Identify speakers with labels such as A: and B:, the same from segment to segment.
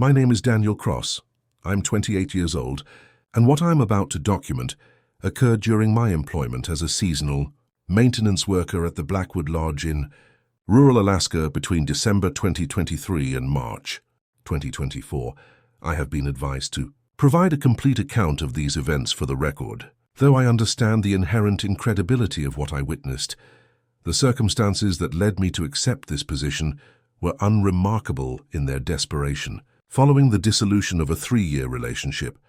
A: My name is Daniel Cross. I'm 28 years old, and what I'm about to document occurred during my employment as a seasonal maintenance worker at the Blackwood Lodge in rural Alaska between December 2023 and March 2024. I have been advised to provide a complete account of these events for the record. Though I understand the inherent incredibility of what I witnessed, the circumstances that led me to accept this position were unremarkable in their desperation. Following the dissolution of a 3-year relationship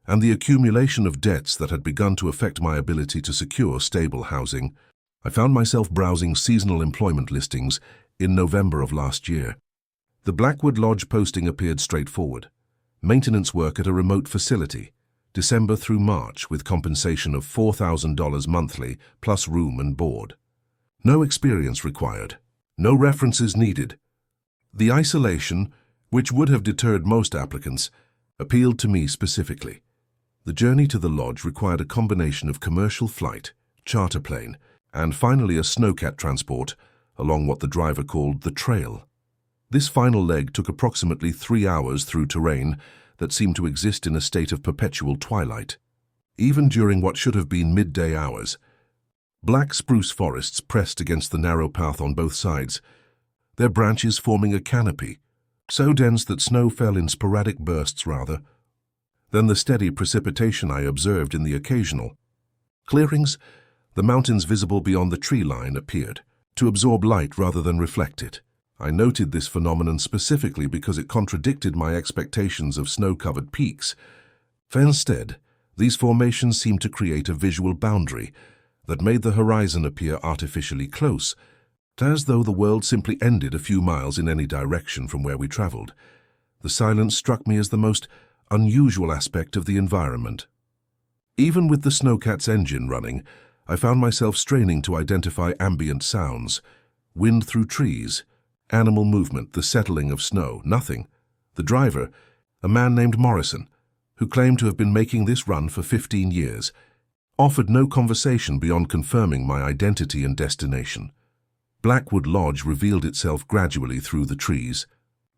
A: and the accumulation of debts that had begun to affect my ability to secure stable housing, I found myself browsing seasonal employment listings in November of last year. The Blackwood Lodge posting appeared straightforward. Maintenance work at a remote facility, December through March, with compensation of $4,000 monthly plus room and board. No experience required. No references needed. The isolation, which would have deterred most applicants, appealed to me specifically. The journey to the lodge required a combination of commercial flight, charter plane, and finally a snowcat transport along what the driver called the trail. This final leg took approximately 3 hours through terrain that seemed to exist in a state of perpetual twilight. Even during what should have been midday hours, black spruce forests pressed against the narrow path on both sides, their branches forming a canopy, so dense that snow fell in sporadic bursts than the steady precipitation I observed in the occasional clearings. The mountains visible beyond the tree line appeared to absorb light rather than reflect it. I noted this phenomenon specifically because it contradicted my expectations of snow-covered peaks. Instead, these formations seemed to create a visual boundary that made the horizon appear artificially close, as though the world simply ended a few miles in any direction from where we traveled. The silence struck me as the most unusual aspect of the environment. Even with the snowcat's engine running, I found myself straining to identify ambient sounds, wind through trees, animal movement, the settling of snow. Nothing. The driver, a man named Morrison, who claimed to have been making this run for 15 years, offered no conversation beyond confirming my identity and destination. Blackwood Lodge revealed itself gradually through the trees,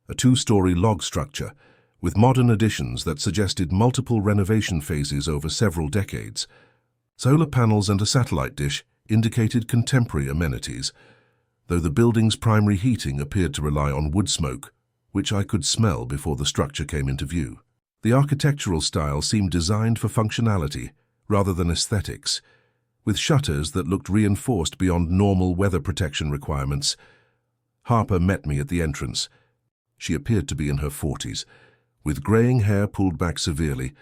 A: a 2-story log structure with modern additions that suggested multiple renovation phases over several decades. Solar panels and a satellite dish indicated contemporary amenities, though the building's primary heating appeared to rely on wood smoke, which I could smell before the structure came into view. The architectural style seemed designed for functionality rather than aesthetics, with shutters that looked reinforced beyond normal weather protection requirements. Harper met me at the entrance. She appeared to be in her 40s, with graying hair pulled back severely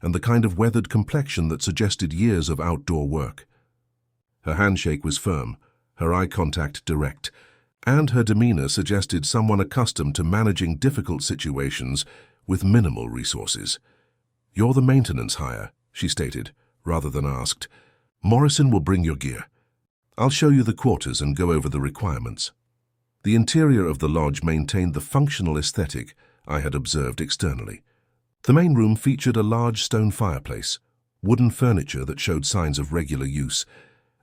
A: and the kind of weathered complexion that suggested years of outdoor work. Her handshake was firm, her eye contact direct, and her demeanor suggested someone accustomed to managing difficult situations with minimal resources. "You're the maintenance hire," she stated, rather than asked. "Morrison will bring your gear. I'll show you the quarters and go over the requirements." The interior of the lodge maintained the functional aesthetic I had observed externally. The main room featured a large stone fireplace, wooden furniture that showed signs of regular use,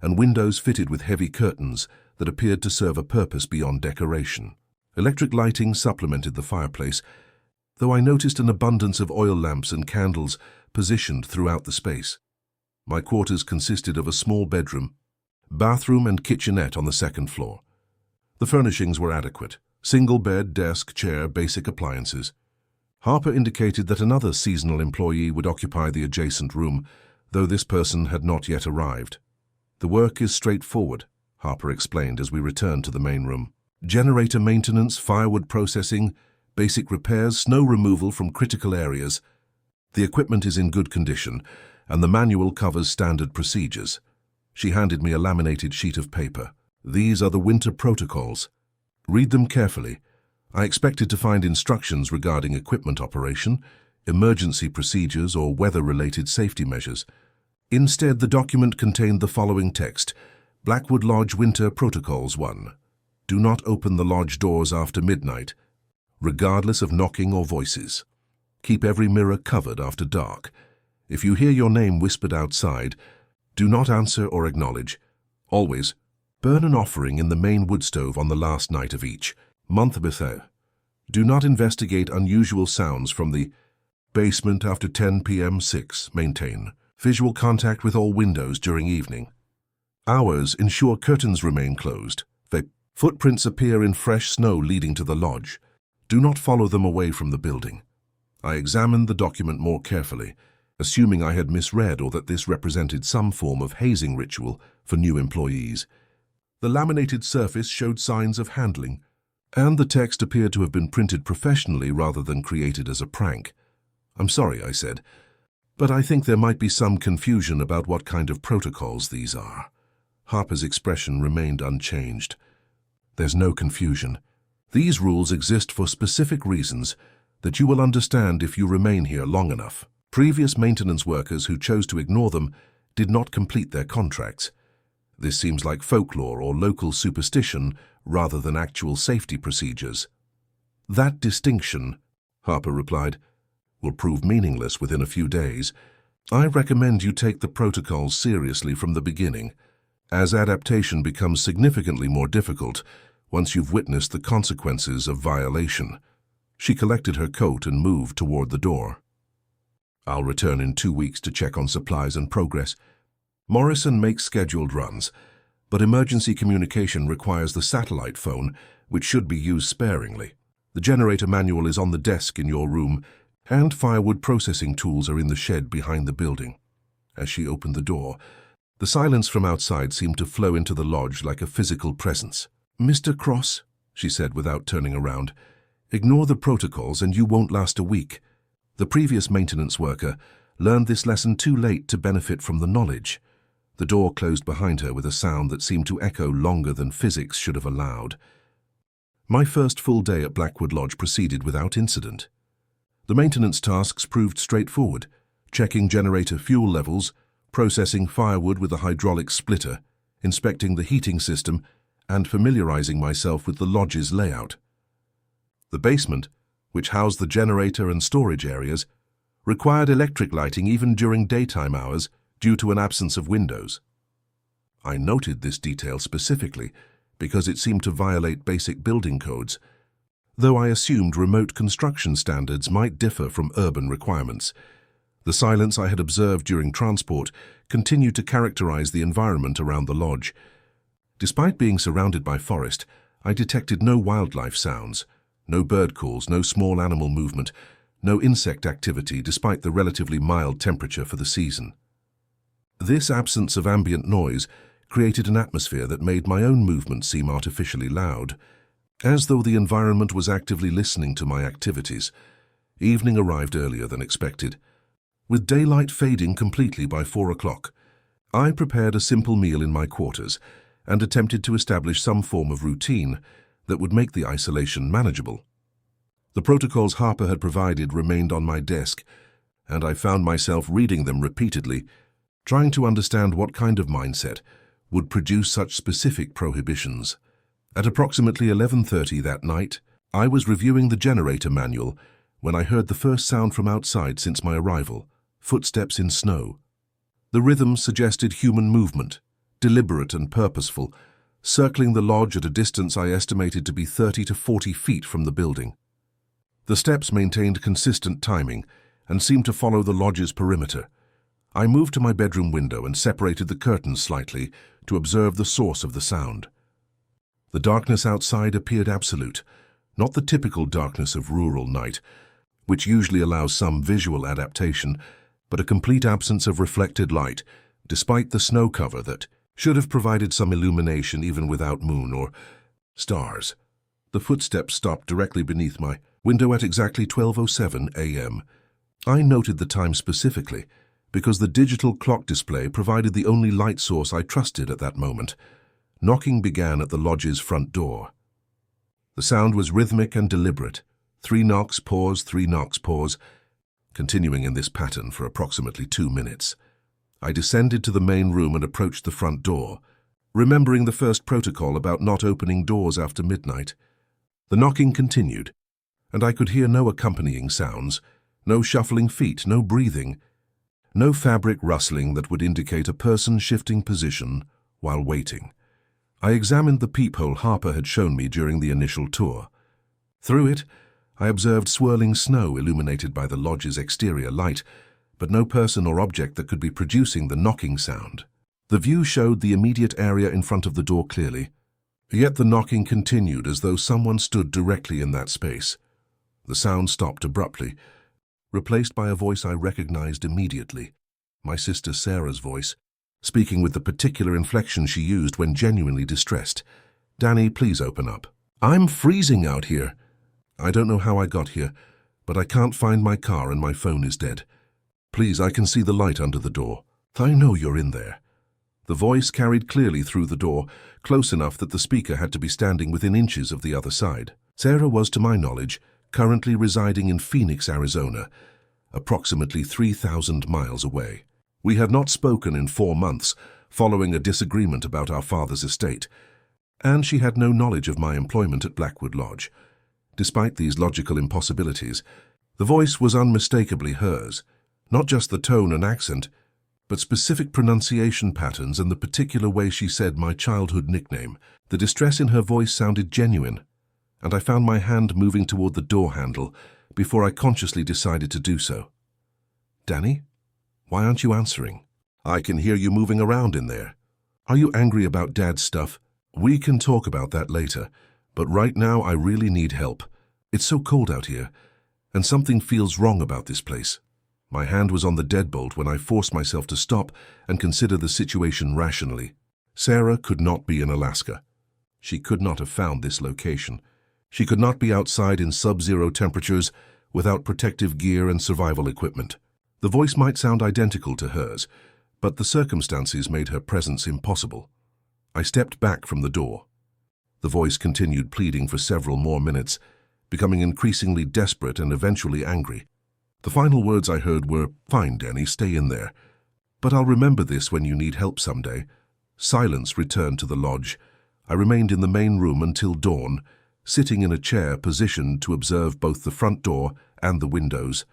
A: and windows fitted with heavy curtains that appeared to serve a purpose beyond decoration. Electric lighting supplemented the fireplace, though I noticed an abundance of oil lamps and candles positioned throughout the space. My quarters consisted of a small bedroom, bathroom and kitchenette on the 2nd floor. The furnishings were adequate: single bed, desk, chair, basic appliances. Harper indicated that another seasonal employee would occupy the adjacent room, though this person had not yet arrived. "The work is straightforward," Harper explained as we returned to the main room. "Generator maintenance, firewood processing, basic repairs, snow removal from critical areas. The equipment is in good condition, and the manual covers standard procedures." She handed me a laminated sheet of paper. "These are the winter protocols. Read them carefully." I expected to find instructions regarding equipment operation, emergency procedures, or weather-related safety measures. Instead, the document contained the following text: Blackwood Lodge Winter Protocols 1. Do not open the lodge doors after midnight, regardless of knocking or voices. Keep every mirror covered after dark. If you hear your name whispered outside, do not answer or acknowledge. Always burn an offering in the main wood stove on the last night of each month. Do not investigate unusual sounds from the basement after 10 p.m. 6. Maintain visual contact with all windows during evening hours. Ensure curtains remain closed. Footprints appear in fresh snow leading to the lodge. Do not follow them away from the building. I examined the document more carefully, assuming I had misread or that this represented some form of hazing ritual for new employees. The laminated surface showed signs of handling, and the text appeared to have been printed professionally rather than created as a prank. "I'm sorry," I said, "but I think there might be some confusion about what kind of protocols these are." Harper's expression remained unchanged. "There's no confusion. These rules exist for specific reasons that you will understand if you remain here long enough. Previous maintenance workers who chose to ignore them did not complete their contracts. This seems like folklore or local superstition rather than actual safety procedures." "That distinction," Harper replied, "will prove meaningless within a few days. I recommend you take the protocols seriously from the beginning, as adaptation becomes significantly more difficult once you've witnessed the consequences of violation." She collected her coat and moved toward the door. "I'll return in 2 weeks to check on supplies and progress. Morrison makes scheduled runs, but emergency communication requires the satellite phone, which should be used sparingly. The generator manual is on the desk in your room, and firewood processing tools are in the shed behind the building." As she opened the door, the silence from outside seemed to flow into the lodge like a physical presence. "Mr. Cross," she said without turning around, "ignore the protocols and you won't last a week. The previous maintenance worker learned this lesson too late to benefit from the knowledge." The door closed behind her with a sound that seemed to echo longer than physics should have allowed. My first full day at Blackwood Lodge proceeded without incident. The maintenance tasks proved straightforward: checking generator fuel levels, processing firewood with a hydraulic splitter, inspecting the heating system, and familiarizing myself with the lodge's layout. The basement, which housed the generator and storage areas, required electric lighting even during daytime hours due to an absence of windows. I noted this detail specifically because it seemed to violate basic building codes, though I assumed remote construction standards might differ from urban requirements. The silence I had observed during transport continued to characterize the environment around the lodge. Despite being surrounded by forest, I detected no wildlife sounds, no bird calls, no small animal movement, no insect activity despite the relatively mild temperature for the season. This absence of ambient noise created an atmosphere that made my own movement seem artificially loud, as though the environment was actively listening to my activities. Evening arrived earlier than expected. With daylight fading completely by 4 o'clock, I prepared a simple meal in my quarters and attempted to establish some form of routine that would make the isolation manageable. The protocols Harper had provided remained on my desk, and I found myself reading them repeatedly, trying to understand what kind of mindset would produce such specific prohibitions. At approximately 11:30 that night, I was reviewing the generator manual when I heard the first sound from outside since my arrival: footsteps in snow. The rhythm suggested human movement, deliberate and purposeful, circling the lodge at a distance I estimated to be 30 to 40 feet from the building. The steps maintained consistent timing and seemed to follow the lodge's perimeter. I moved to my bedroom window and separated the curtains slightly to observe the source of the sound. The darkness outside appeared absolute, not the typical darkness of rural night, which usually allows some visual adaptation, but a complete absence of reflected light, despite the snow cover that should have provided some illumination even without moon or stars. The footsteps stopped directly beneath my window at exactly 12:07 a.m. I noted the time specifically because the digital clock display provided the only light source I trusted at that moment. Knocking began at the lodge's front door. The sound was rhythmic and deliberate. 3 knocks, pause, 3 knocks, pause, continuing in this pattern for approximately 2 minutes. I descended to the main room and approached the front door, remembering the first protocol about not opening doors after midnight. The knocking continued, and I could hear no accompanying sounds, no shuffling feet, no breathing, no fabric rustling that would indicate a person shifting position while waiting. I examined the peephole Harper had shown me during the initial tour. Through it, I observed swirling snow illuminated by the lodge's exterior light, but no person or object that could be producing the knocking sound. The view showed the immediate area in front of the door clearly, yet the knocking continued as though someone stood directly in that space. The sound stopped abruptly, replaced by a voice I recognized immediately, my sister Sarah's voice, speaking with the particular inflection she used when genuinely distressed. "Danny, please open up. I'm freezing out here. I don't know how I got here, but I can't find my car and my phone is dead. Please, I can see the light under the door. I know you're in there." The voice carried clearly through the door, close enough that the speaker had to be standing within inches of the other side. Sarah was, to my knowledge, currently residing in Phoenix, Arizona, approximately 3,000 miles away. We had not spoken in 4 months, following a disagreement about our father's estate, and she had no knowledge of my employment at Blackwood Lodge. Despite these logical impossibilities, the voice was unmistakably hers, not just the tone and accent, but specific pronunciation patterns and the particular way she said my childhood nickname. The distress in her voice sounded genuine, and I found my hand moving toward the door handle before I consciously decided to do so. "Danny, why aren't you answering? I can hear you moving around in there. Are you angry about Dad's stuff? We can talk about that later, but right now I really need help. It's so cold out here, and something feels wrong about this place." My hand was on the deadbolt when I forced myself to stop and consider the situation rationally. Sarah could not be in Alaska. She could not have found this location. She could not be outside in sub-zero temperatures without protective gear and survival equipment. The voice might sound identical to hers, but the circumstances made her presence impossible. I stepped back from the door. The voice continued pleading for several more minutes, becoming increasingly desperate and eventually angry. The final words I heard were, "Fine, Danny, stay in there. But I'll remember this when you need help someday." Silence returned to the lodge. I remained in the main room until dawn, sitting in a chair positioned to observe both the front door and the windows.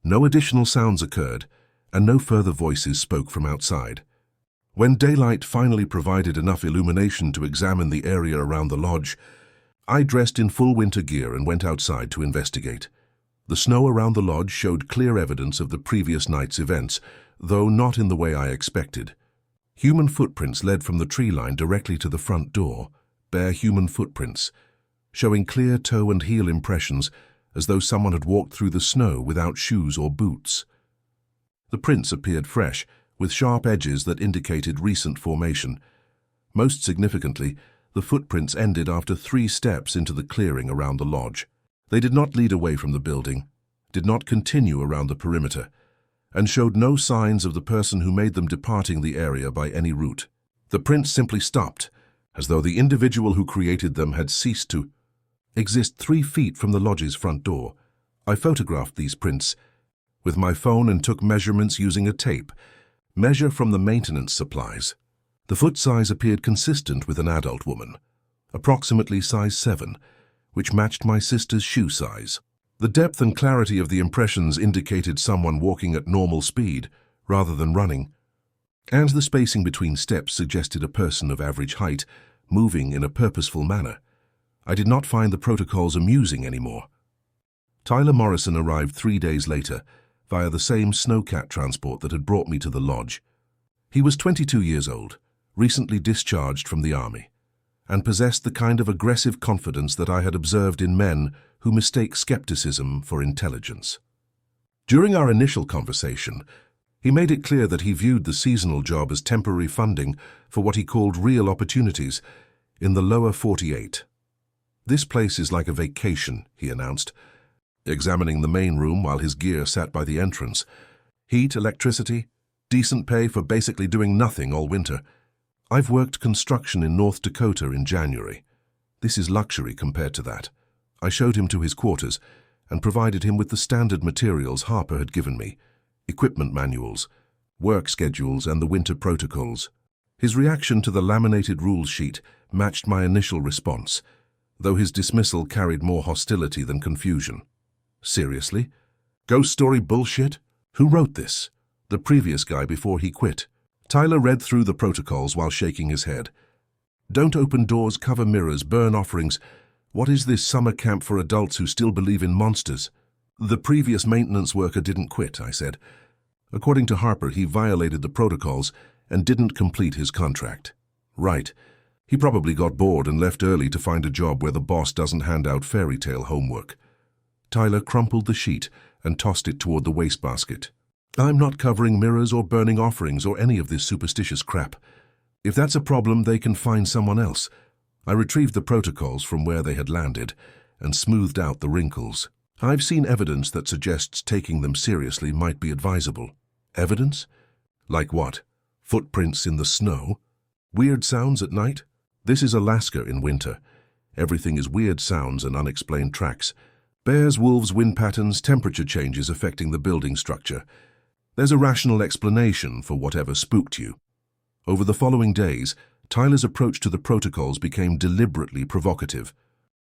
A: No additional sounds occurred, and no further voices spoke from outside. When daylight finally provided enough illumination to examine the area around the lodge, I dressed in full winter gear and went outside to investigate. The snow around the lodge showed clear evidence of the previous night's events, though not in the way I expected. Human footprints led from the tree line directly to the front door, bare human footprints, showing clear toe and heel impressions as though someone had walked through the snow without shoes or boots. The prints appeared fresh, with sharp edges that indicated recent formation. Most significantly, the footprints ended after 3 steps into the clearing around the lodge. They did not lead away from the building, did not continue around the perimeter, and showed no signs of the person who made them departing the area by any route. The prints simply stopped, as though the individual who created them had ceased to exist 3 feet from the lodge's front door. I photographed these prints with my phone and took measurements using a tape measure from the maintenance supplies. The foot size appeared consistent with an adult woman, approximately size 7, which matched my sister's shoe size. The depth and clarity of the impressions indicated someone walking at normal speed rather than running, and the spacing between steps suggested a person of average height moving in a purposeful manner. I did not find the protocols amusing anymore. Tyler Morrison arrived 3 days later via the same snowcat transport that had brought me to the lodge. He was 22 years old, recently discharged from the army, and possessed the kind of aggressive confidence that I had observed in men who mistake skepticism for intelligence. During our initial conversation, he made it clear that he viewed the seasonal job as temporary funding for what he called real opportunities in the lower 48. "This place is like a vacation," he announced, examining the main room while his gear sat by the entrance. "Heat, electricity, decent pay for basically doing nothing all winter. I've worked construction in North Dakota in January. This is luxury compared to that." I showed him to his quarters and provided him with the standard materials Harper had given me, equipment manuals, work schedules, and the winter protocols. His reaction to the laminated rules sheet matched my initial response, though his dismissal carried more hostility than confusion. "Seriously? Ghost story bullshit? Who wrote this?" "The previous guy before he quit." Tyler read through the protocols while shaking his head. "Don't open doors, cover mirrors, burn offerings. What is this summer camp for adults who still believe in monsters? The previous maintenance worker didn't quit, I said. According to Harper, he violated the protocols and didn't complete his contract. Right. He probably got bored and left early to find a job where the boss doesn't hand out fairy tale homework. Tyler crumpled the sheet and tossed it toward the wastebasket. I'm not covering mirrors or burning offerings or any of this superstitious crap. If that's a problem, they can find someone else. I retrieved the protocols from where they had landed and smoothed out the wrinkles. I've seen evidence that suggests taking them seriously might be advisable. Evidence? Like what? Footprints in the snow? Weird sounds at night? This is Alaska in winter. Everything is weird sounds and unexplained tracks. Bears, wolves, wind patterns, temperature changes affecting the building structure. There's a rational explanation for whatever spooked you. Over the following days, Tyler's approach to the protocols became deliberately provocative.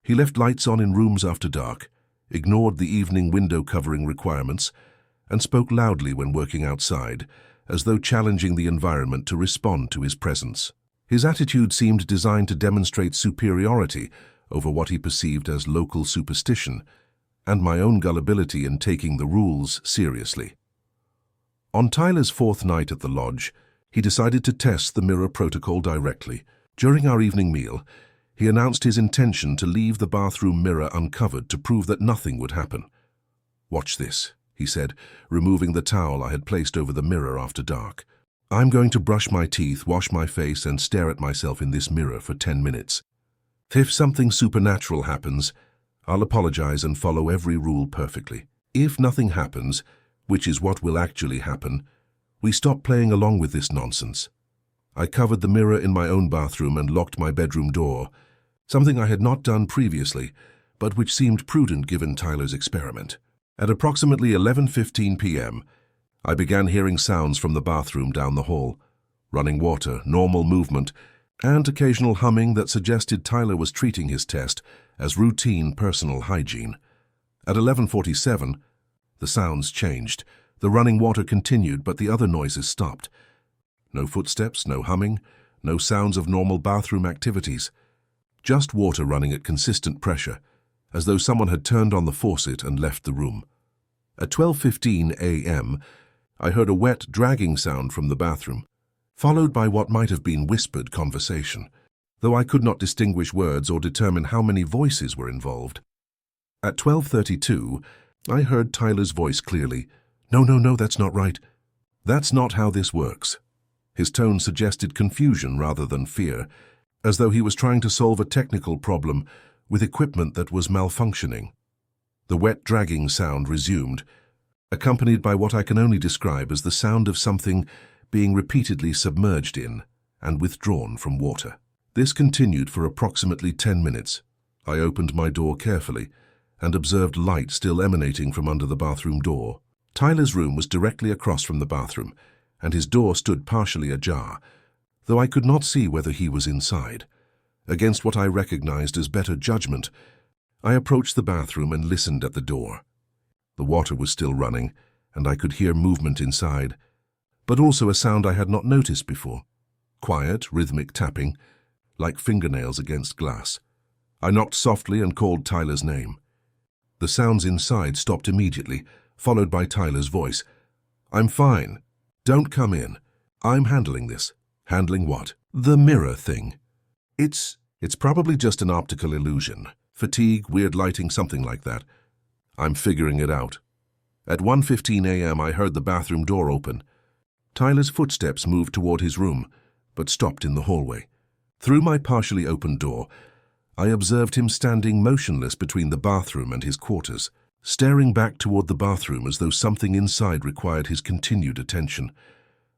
A: He left lights on in rooms after dark, ignored the evening window covering requirements, and spoke loudly when working outside, as though challenging the environment to respond to his presence. His attitude seemed designed to demonstrate superiority over what he perceived as local superstition, and my own gullibility in taking the rules seriously. On Tyler's fourth night at the lodge, he decided to test the mirror protocol directly. During our evening meal, he announced his intention to leave the bathroom mirror uncovered to prove that nothing would happen. "Watch this," he said, removing the towel I had placed over the mirror after dark. "I'm going to brush my teeth, wash my face, and stare at myself in this mirror for 10 minutes. If something supernatural happens, I'll apologize and follow every rule perfectly. If nothing happens, which is what will actually happen, we stop playing along with this nonsense." I covered the mirror in my own bathroom and locked my bedroom door, something I had not done previously, but which seemed prudent given Tyler's experiment. At approximately 11:15 p.m., I began hearing sounds from the bathroom down the hall, running water, normal movement, and occasional humming that suggested Tyler was treating his test as routine personal hygiene. At 11:47, the sounds changed. The running water continued, but the other noises stopped. No footsteps, no humming, no sounds of normal bathroom activities. Just water running at consistent pressure, as though someone had turned on the faucet and left the room. At 12:15 a.m., I heard a wet, dragging sound from the bathroom, followed by what might have been whispered conversation, though I could not distinguish words or determine how many voices were involved. At 12:32, I heard Tyler's voice clearly. No, that's not right. That's not how this works." His tone suggested confusion rather than fear, as though he was trying to solve a technical problem with equipment that was malfunctioning. The wet, dragging sound resumed, accompanied by what I can only describe as the sound of something being repeatedly submerged in and withdrawn from water. This continued for approximately 10 minutes. I opened my door carefully and observed light still emanating from under the bathroom door. Tyler's room was directly across from the bathroom, and his door stood partially ajar, though I could not see whether he was inside. Against what I recognized as better judgment, I approached the bathroom and listened at the door. The water was still running, and I could hear movement inside, but also a sound I had not noticed before. Quiet, rhythmic tapping, like fingernails against glass. I knocked softly and called Tyler's name. The sounds inside stopped immediately, followed by Tyler's voice. "I'm fine. Don't come in. I'm handling this." "Handling what?" "The mirror thing. It's probably just an optical illusion. Fatigue, weird lighting, something like that. I'm figuring it out." At 1:15 a.m. I heard the bathroom door open. Tyler's footsteps moved toward his room, but stopped in the hallway. Through my partially opened door, I observed him standing motionless between the bathroom and his quarters, staring back toward the bathroom as though something inside required his continued attention.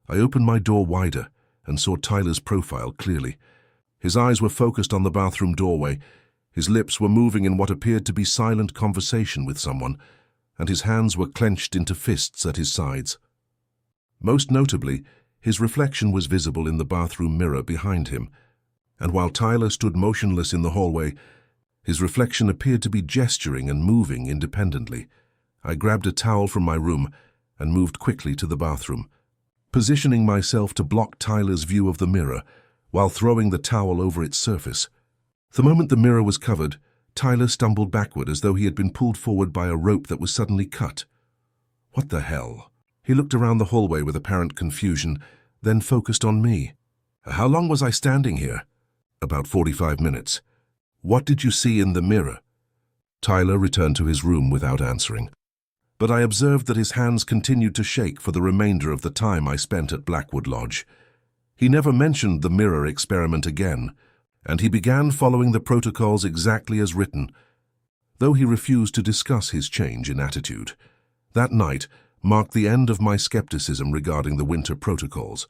A: I opened my door wider and saw Tyler's profile clearly. His eyes were focused on the bathroom doorway, his lips were moving in what appeared to be silent conversation with someone, and his hands were clenched into fists at his sides. Most notably, his reflection was visible in the bathroom mirror behind him, and while Tyler stood motionless in the hallway, his reflection appeared to be gesturing and moving independently. I grabbed a towel from my room and moved quickly to the bathroom, positioning myself to block Tyler's view of the mirror while throwing the towel over its surface. The moment the mirror was covered, Tyler stumbled backward as though he had been pulled forward by a rope that was suddenly cut. What the hell? He looked around the hallway with apparent confusion, then focused on me. How long was I standing here? About 45 minutes. What did you see in the mirror? Tyler returned to his room without answering. But I observed that his hands continued to shake for the remainder of the time I spent at Blackwood Lodge. He never mentioned the mirror experiment again, and he began following the protocols exactly as written, though he refused to discuss his change in attitude. That night marked the end of my skepticism regarding the winter protocols.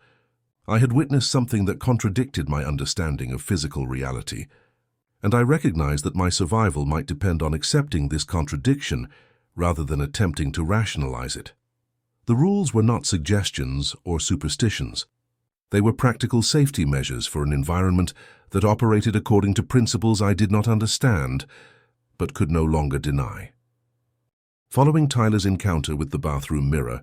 A: I had witnessed something that contradicted my understanding of physical reality, and I recognized that my survival might depend on accepting this contradiction rather than attempting to rationalize it. The rules were not suggestions or superstitions. They were practical safety measures for an environment that operated according to principles I did not understand, but could no longer deny. Following Tyler's encounter with the bathroom mirror,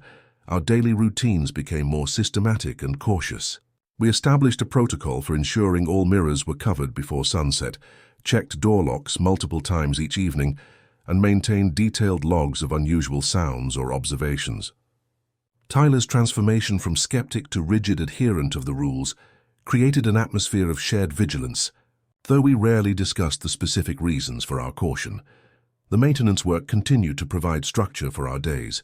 A: our daily routines became more systematic and cautious. We established a protocol for ensuring all mirrors were covered before sunset, checked door locks multiple times each evening, and maintained detailed logs of unusual sounds or observations. Tyler's transformation from skeptic to rigid adherent of the rules created an atmosphere of shared vigilance, though we rarely discussed the specific reasons for our caution. The maintenance work continued to provide structure for our days,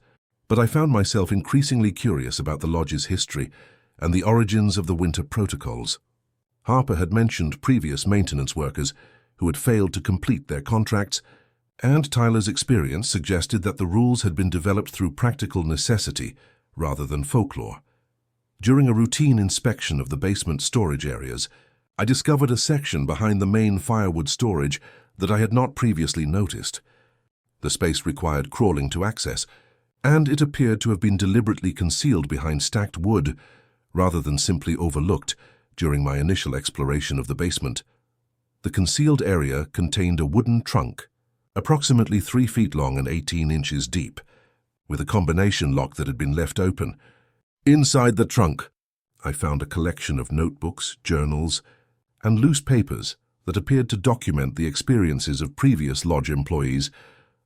A: but I found myself increasingly curious about the lodge's history and the origins of the winter protocols. Harper had mentioned previous maintenance workers who had failed to complete their contracts, and Tyler's experience suggested that the rules had been developed through practical necessity rather than folklore. During a routine inspection of the basement storage areas, I discovered a section behind the main firewood storage that I had not previously noticed. The space required crawling to access, and it appeared to have been deliberately concealed behind stacked wood rather than simply overlooked during my initial exploration of the basement. The concealed area contained a wooden trunk, approximately 3 feet long and 18 inches deep, with a combination lock that had been left open. Inside the trunk, I found a collection of notebooks, journals, and loose papers that appeared to document the experiences of previous lodge employees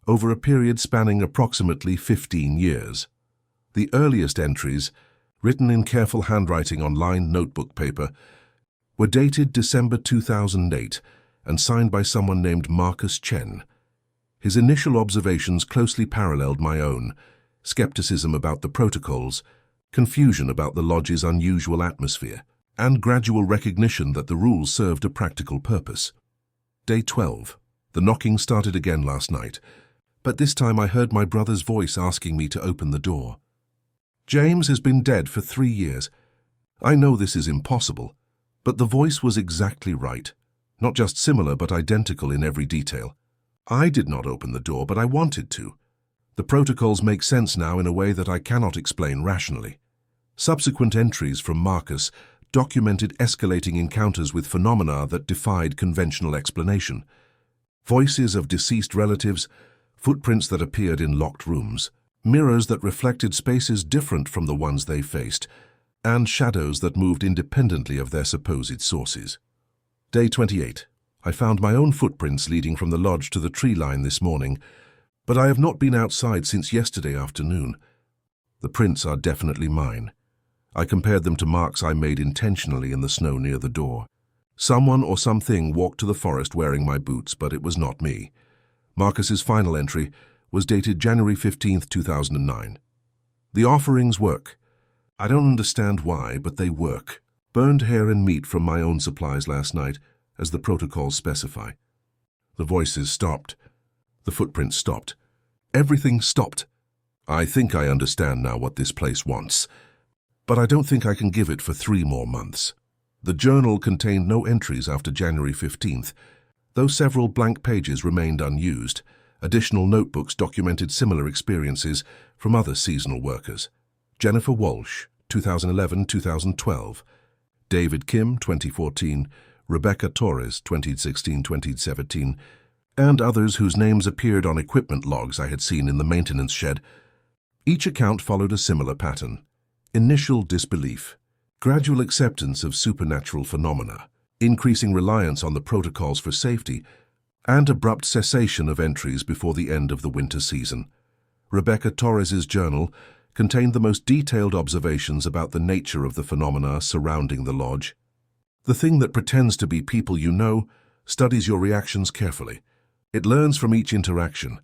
A: over a period spanning approximately 15 years. The earliest entries, written in careful handwriting on lined notebook paper, were dated December 2008 and signed by someone named Marcus Chen. His initial observations closely paralleled my own: skepticism about the protocols, confusion about the lodge's unusual atmosphere, and gradual recognition that the rules served a practical purpose. Day 12. The knocking started again last night, but this time I heard my brother's voice asking me to open the door. James has been dead for 3 years. I know this is impossible, but the voice was exactly right. Not just similar, but identical in every detail. I did not open the door, but I wanted to. The protocols make sense now in a way that I cannot explain rationally. Subsequent entries from Marcus documented escalating encounters with phenomena that defied conventional explanation. Voices of deceased relatives, footprints that appeared in locked rooms, mirrors that reflected spaces different from the ones they faced, and shadows that moved independently of their supposed sources. Day 28. I found my own footprints leading from the lodge to the tree line this morning, but I have not been outside since yesterday afternoon. The prints are definitely mine. I compared them to marks I made intentionally in the snow near the door. Someone or something walked to the forest wearing my boots, but it was not me. Marcus's final entry was dated January 15, 2009. The offerings work. I don't understand why, but they work. Burned hair and meat from my own supplies last night, as the protocols specify. The voices stopped. The footprints stopped. Everything stopped. I think I understand now what this place wants, but I don't think I can give it for 3 more months. The journal contained no entries after January 15th, though several blank pages remained unused. Additional notebooks documented similar experiences from other seasonal workers. Jennifer Walsh, 2011-2012. David Kim, 2014. Rebecca Torres, 2016-2017, and others whose names appeared on equipment logs I had seen in the maintenance shed. Each account followed a similar pattern: initial disbelief, gradual acceptance of supernatural phenomena, increasing reliance on the protocols for safety, and abrupt cessation of entries before the end of the winter season. Rebecca Torres's journal contained the most detailed observations about the nature of the phenomena surrounding the lodge. The thing that pretends to be people you know studies your reactions carefully. It learns from each interaction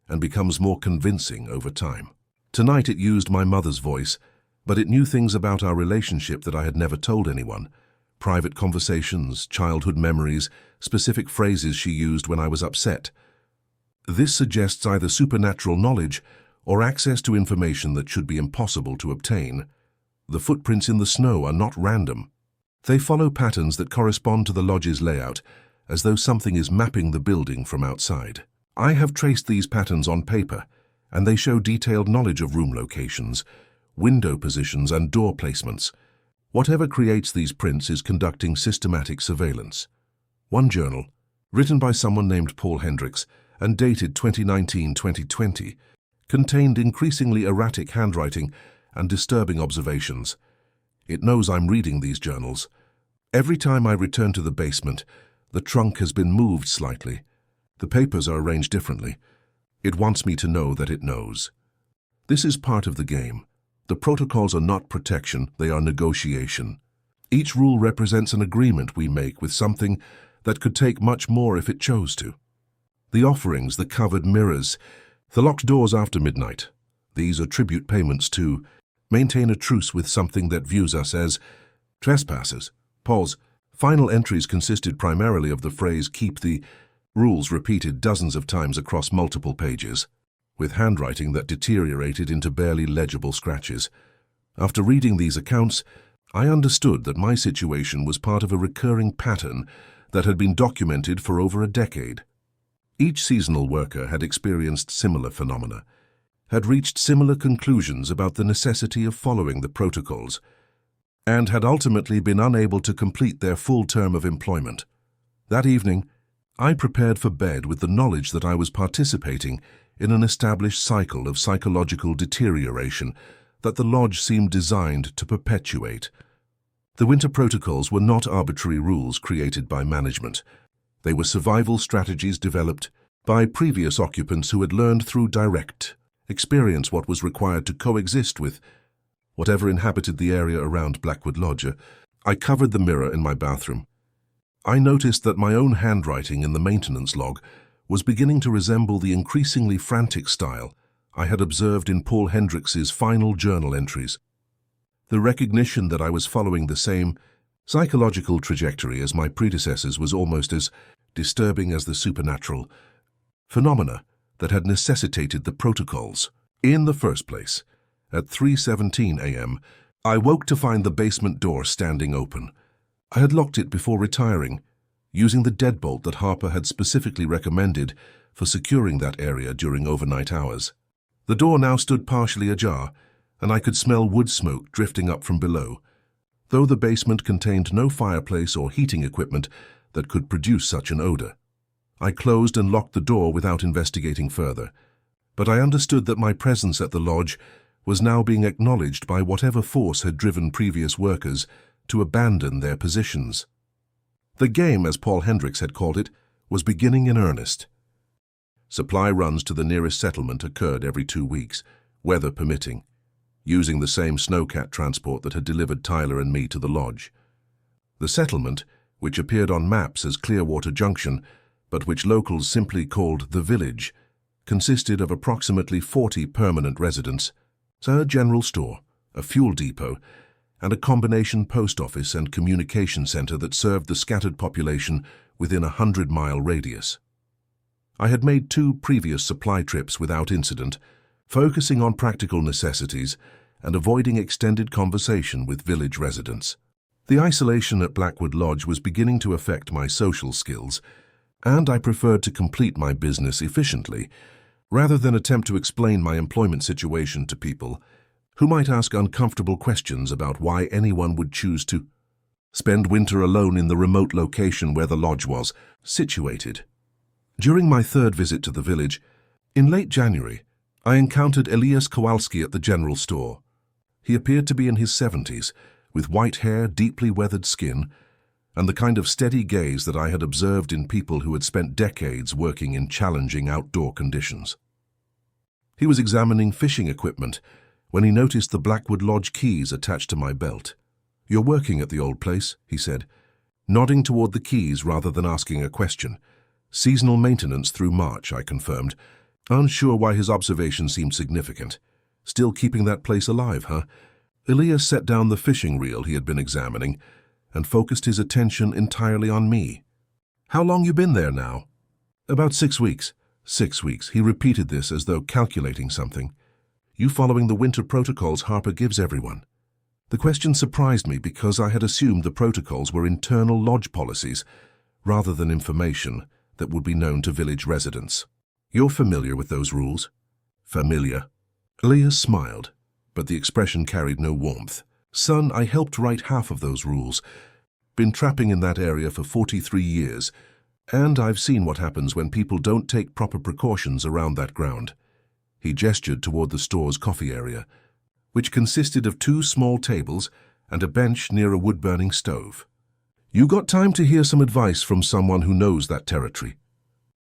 A: and becomes more convincing over time. Tonight it used my mother's voice, but it knew things about our relationship that I had never told anyone. Private conversations, childhood memories, specific phrases she used when I was upset. This suggests either supernatural knowledge or access to information that should be impossible to obtain. The footprints in the snow are not random. They follow patterns that correspond to the lodge's layout, as though something is mapping the building from outside. I have traced these patterns on paper, and they show detailed knowledge of room locations, window positions, and door placements. Whatever creates these prints is conducting systematic surveillance. One journal, written by someone named Paul Hendricks and dated 2019-2020, contained increasingly erratic handwriting and disturbing observations. It knows I'm reading these journals. Every time I return to the basement, the trunk has been moved slightly. The papers are arranged differently. It wants me to know that it knows. This is part of the game. The protocols are not protection, they are negotiation. Each rule represents an agreement we make with something that could take much more if it chose to. The offerings, the covered mirrors, the locked doors after midnight. These are tribute payments to maintain a truce with something that views us as trespassers. Paul's final entries consisted primarily of the phrase "keep the rules" repeated dozens of times across multiple pages, with handwriting that deteriorated into barely legible scratches. After reading these accounts, I understood that my situation was part of a recurring pattern that had been documented for over a decade. Each seasonal worker had experienced similar phenomena, had reached similar conclusions about the necessity of following the protocols, and had ultimately been unable to complete their full term of employment. That evening, I prepared for bed with the knowledge that I was participating in an established cycle of psychological deterioration that the lodge seemed designed to perpetuate. The winter protocols were not arbitrary rules created by management. They were survival strategies developed by previous occupants who had learned through direct experience what was required to coexist with whatever inhabited the area around Blackwood Lodge. I covered the mirror in my bathroom. I noticed that my own handwriting in the maintenance log was beginning to resemble the increasingly frantic style I had observed in Paul Hendricks's final journal entries. The recognition that I was following the same psychological trajectory as my predecessors was almost as disturbing as the supernatural phenomena that had necessitated the protocols. In the first place, at 3:17 a.m., I woke to find the basement door standing open. I had locked it before retiring, using the deadbolt that Harper had specifically recommended for securing that area during overnight hours. The door now stood partially ajar, and I could smell wood smoke drifting up from below, though the basement contained no fireplace or heating equipment that could produce such an odor. I closed and locked the door without investigating further, but I understood that my presence at the lodge was now being acknowledged by whatever force had driven previous workers to abandon their positions. The game, as Paul Hendricks had called it, was beginning in earnest. Supply runs to the nearest settlement occurred every 2 weeks, weather permitting, using the same snowcat transport that had delivered Tyler and me to the lodge. The settlement, which appeared on maps as Clearwater Junction, but which locals simply called the village, consisted of approximately 40 permanent residents, a general store, a fuel depot, and a combination post office and communication center that served the scattered population within a 100-mile radius. I had made 2 previous supply trips without incident, focusing on practical necessities and avoiding extended conversation with village residents. The isolation at Blackwood Lodge was beginning to affect my social skills, and I preferred to complete my business efficiently, rather than attempt to explain my employment situation to people who might ask uncomfortable questions about why anyone would choose to spend winter alone in the remote location where the lodge was situated. During my 3rd visit to the village, in late January, I encountered Elias Kowalski at the general store. He appeared to be in his 70s, with white hair, deeply weathered skin, and the kind of steady gaze that I had observed in people who had spent decades working in challenging outdoor conditions. He was examining fishing equipment when he noticed the Blackwood Lodge keys attached to my belt. "You're working at the old place," he said, nodding toward the keys rather than asking a question. "Seasonal maintenance through March," I confirmed, unsure why his observation seemed significant. "Still keeping that place alive, huh?" Elias set down the fishing reel he had been examining and focused his attention entirely on me. "How long you been there now?" "About 6 weeks." 6 weeks. He repeated this as though calculating something. "You following the winter protocols Harper gives everyone?" The question surprised me because I had assumed the protocols were internal lodge policies rather than information that would be known to village residents. "You're familiar with those rules?" "Familiar." Elias smiled, but the expression carried no warmth. "Son, I helped write half of those rules. Been trapping in that area for 43 years, and I've seen what happens when people don't take proper precautions around that ground." He gestured toward the store's coffee area, which consisted of 2 small tables and a bench near a wood-burning stove. "You got time to hear some advice from someone who knows that territory?"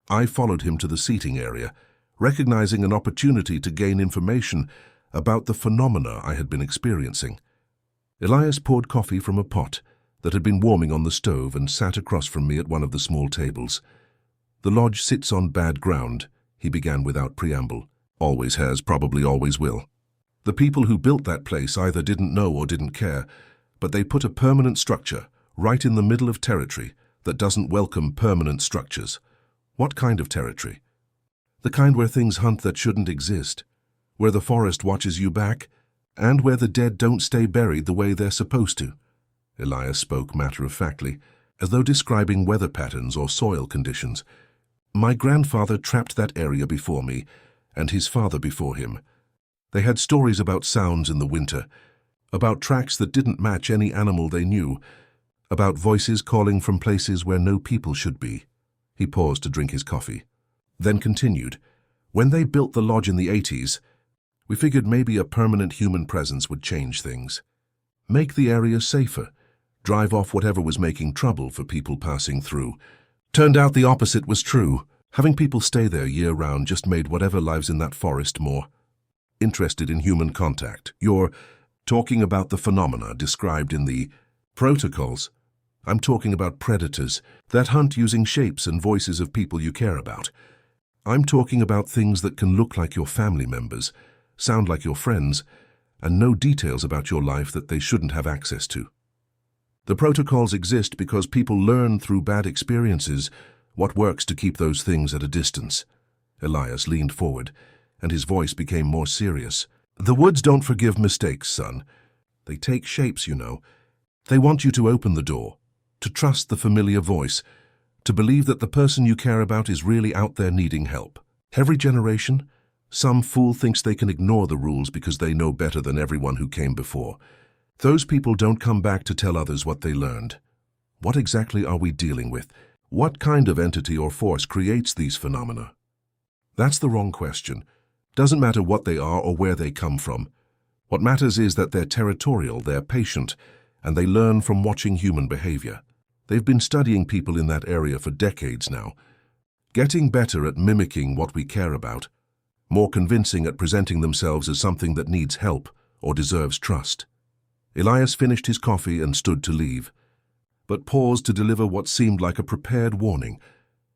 A: I followed him to the seating area, recognizing an opportunity to gain information about the phenomena I had been experiencing. Elias poured coffee from a pot that had been warming on the stove and sat across from me at one of the small tables. "The lodge sits on bad ground," he began without preamble. "Always has, probably always will. The people who built that place either didn't know or didn't care, but they put a permanent structure right in the middle of territory that doesn't welcome permanent structures." "What kind of territory?" "The kind where things hunt that shouldn't exist, where the forest watches you back, and where the dead don't stay buried the way they're supposed to." Elias spoke matter-of-factly, as though describing weather patterns or soil conditions. "My grandfather trapped that area before me, and his father before him. They had stories about sounds in the winter, about tracks that didn't match any animal they knew, about voices calling from places where no people should be." He paused to drink his coffee, then continued, "When they built the lodge in the 80s, we figured maybe a permanent human presence would change things. Make the area safer, drive off whatever was making trouble for people passing through. Turned out the opposite was true. Having people stay there year-round just made whatever lives in that forest more interested in human contact." "You're talking about the phenomena described in the protocols?" "I'm talking about predators that hunt using shapes and voices of people you care about. I'm talking about things that can look like your family members, sound like your friends, and know details about your life that they shouldn't have access to. The protocols exist because people learn through bad experiences what works to keep those things at a distance." Elias leaned forward, and his voice became more serious. "The woods don't forgive mistakes, son. They take shapes, you know. They want you to open the door, to trust the familiar voice, to believe that the person you care about is really out there needing help. Every generation, some fool thinks they can ignore the rules because they know better than everyone who came before. Those people don't come back to tell others what they learned. What exactly are we dealing with? What kind of entity or force creates these phenomena?" That's the wrong question. Doesn't matter what they are or where they come from. What matters is that they're territorial, they're patient, and they learn from watching human behavior. They've been studying people in that area for decades now, getting better at mimicking what we care about, more convincing at presenting themselves as something that needs help or deserves trust. Elias finished his coffee and stood to leave, but paused to deliver what seemed like a prepared warning.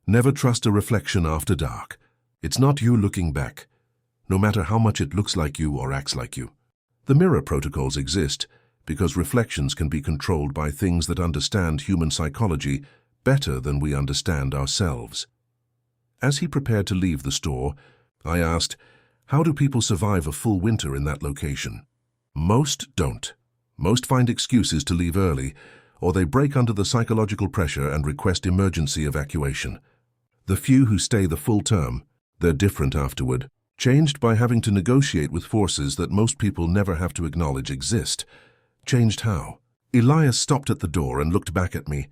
A: "Never trust a reflection after dark. It's not you looking back, no matter how much it looks like you or acts like you. The mirror protocols exist because reflections can be controlled by things that understand human psychology better than we understand ourselves." As he prepared to leave the store, I asked, "How do people survive a full winter in that location?" "Most don't. Most find excuses to leave early, or they break under the psychological pressure and request emergency evacuation. The few who stay the full term, they're different afterward, changed by having to negotiate with forces that most people never have to acknowledge exist." "Changed how?" Elias stopped at the door and looked back at me.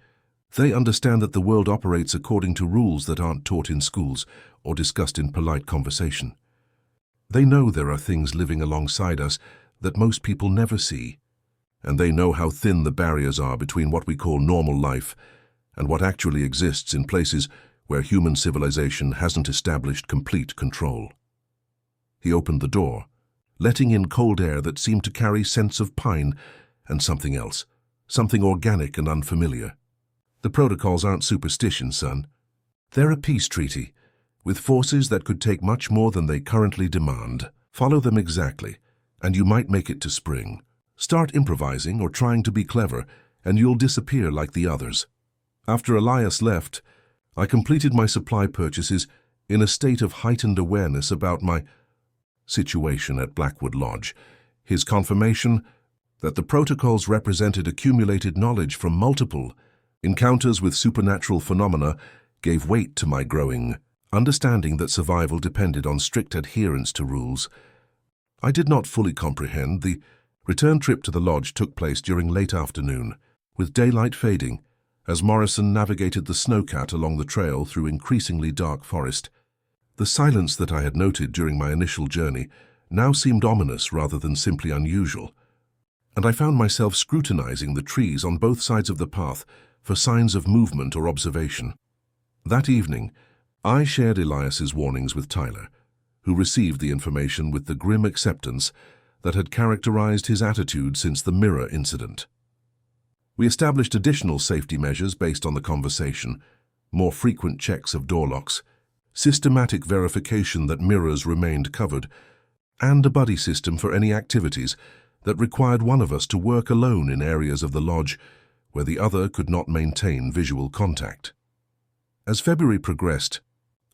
A: "They understand that the world operates according to rules that aren't taught in schools or discussed in polite conversation. They know there are things living alongside us that most people never see. and they know how thin the barriers are between what we call normal life and what actually exists in places where human civilization hasn't established complete control. He opened the door, letting in cold air that seemed to carry scents of pine and something else, something organic and unfamiliar. The protocols aren't superstition, son. They're a peace treaty, with forces that could take much more than they currently demand. Follow them exactly, and you might make it to spring. Start improvising or trying to be clever, and you'll disappear like the others. After Elias left, I completed my supply purchases in a state of heightened awareness about my situation at Blackwood Lodge. His confirmation that the protocols represented accumulated knowledge from multiple encounters with supernatural phenomena gave weight to my growing understanding that survival depended on strict adherence to rules. I did not fully comprehend. The return trip to the lodge took place during late afternoon, with daylight fading, as Morrison navigated the snowcat along the trail through increasingly dark forest. The silence that I had noted during my initial journey now seemed ominous rather than simply unusual, and I found myself scrutinizing the trees on both sides of the path for signs of movement or observation. That evening, I shared Elias's warnings with Tyler, who received the information with the grim acceptance that had characterized his attitude since the mirror incident. We established additional safety measures based on the conversation, more frequent checks of door locks, systematic verification that mirrors remained covered, and a buddy system for any activities that required one of us to work alone in areas of the lodge where the other could not maintain visual contact. As February progressed,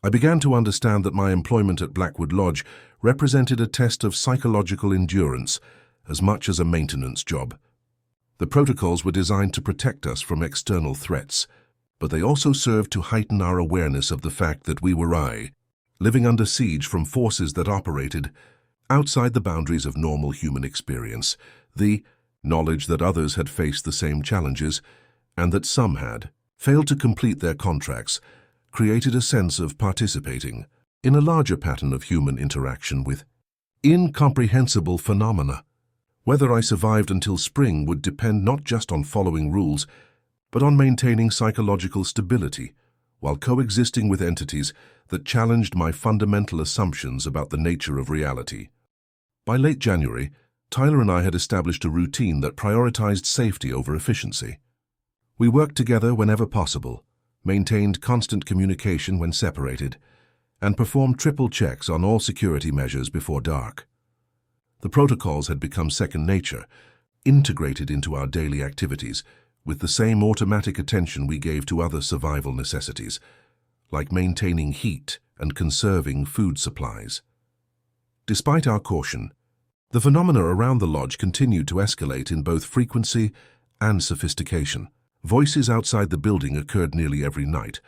A: I began to understand that my employment at Blackwood Lodge represented a test of psychological endurance as much as a maintenance job. The protocols were designed to protect us from external threats, but they also served to heighten our awareness of the fact that we were living under siege from forces that operated outside the boundaries of normal human experience. The knowledge that others had faced the same challenges, and that some had failed to complete their contracts, created a sense of participating in a larger pattern of human interaction with incomprehensible phenomena. Whether I survived until spring would depend not just on following rules, but on maintaining psychological stability while coexisting with entities that challenged my fundamental assumptions about the nature of reality. By late January, Tyler and I had established a routine that prioritized safety over efficiency. We worked together whenever possible, maintained constant communication when separated, and performed triple checks on all security measures before dark. The protocols had become second nature, integrated into our daily activities, with the same automatic attention we gave to other survival necessities, like maintaining heat and conserving food supplies. Despite our caution, the phenomena around the lodge continued to escalate in both frequency and sophistication. Voices outside the building occurred nearly every night,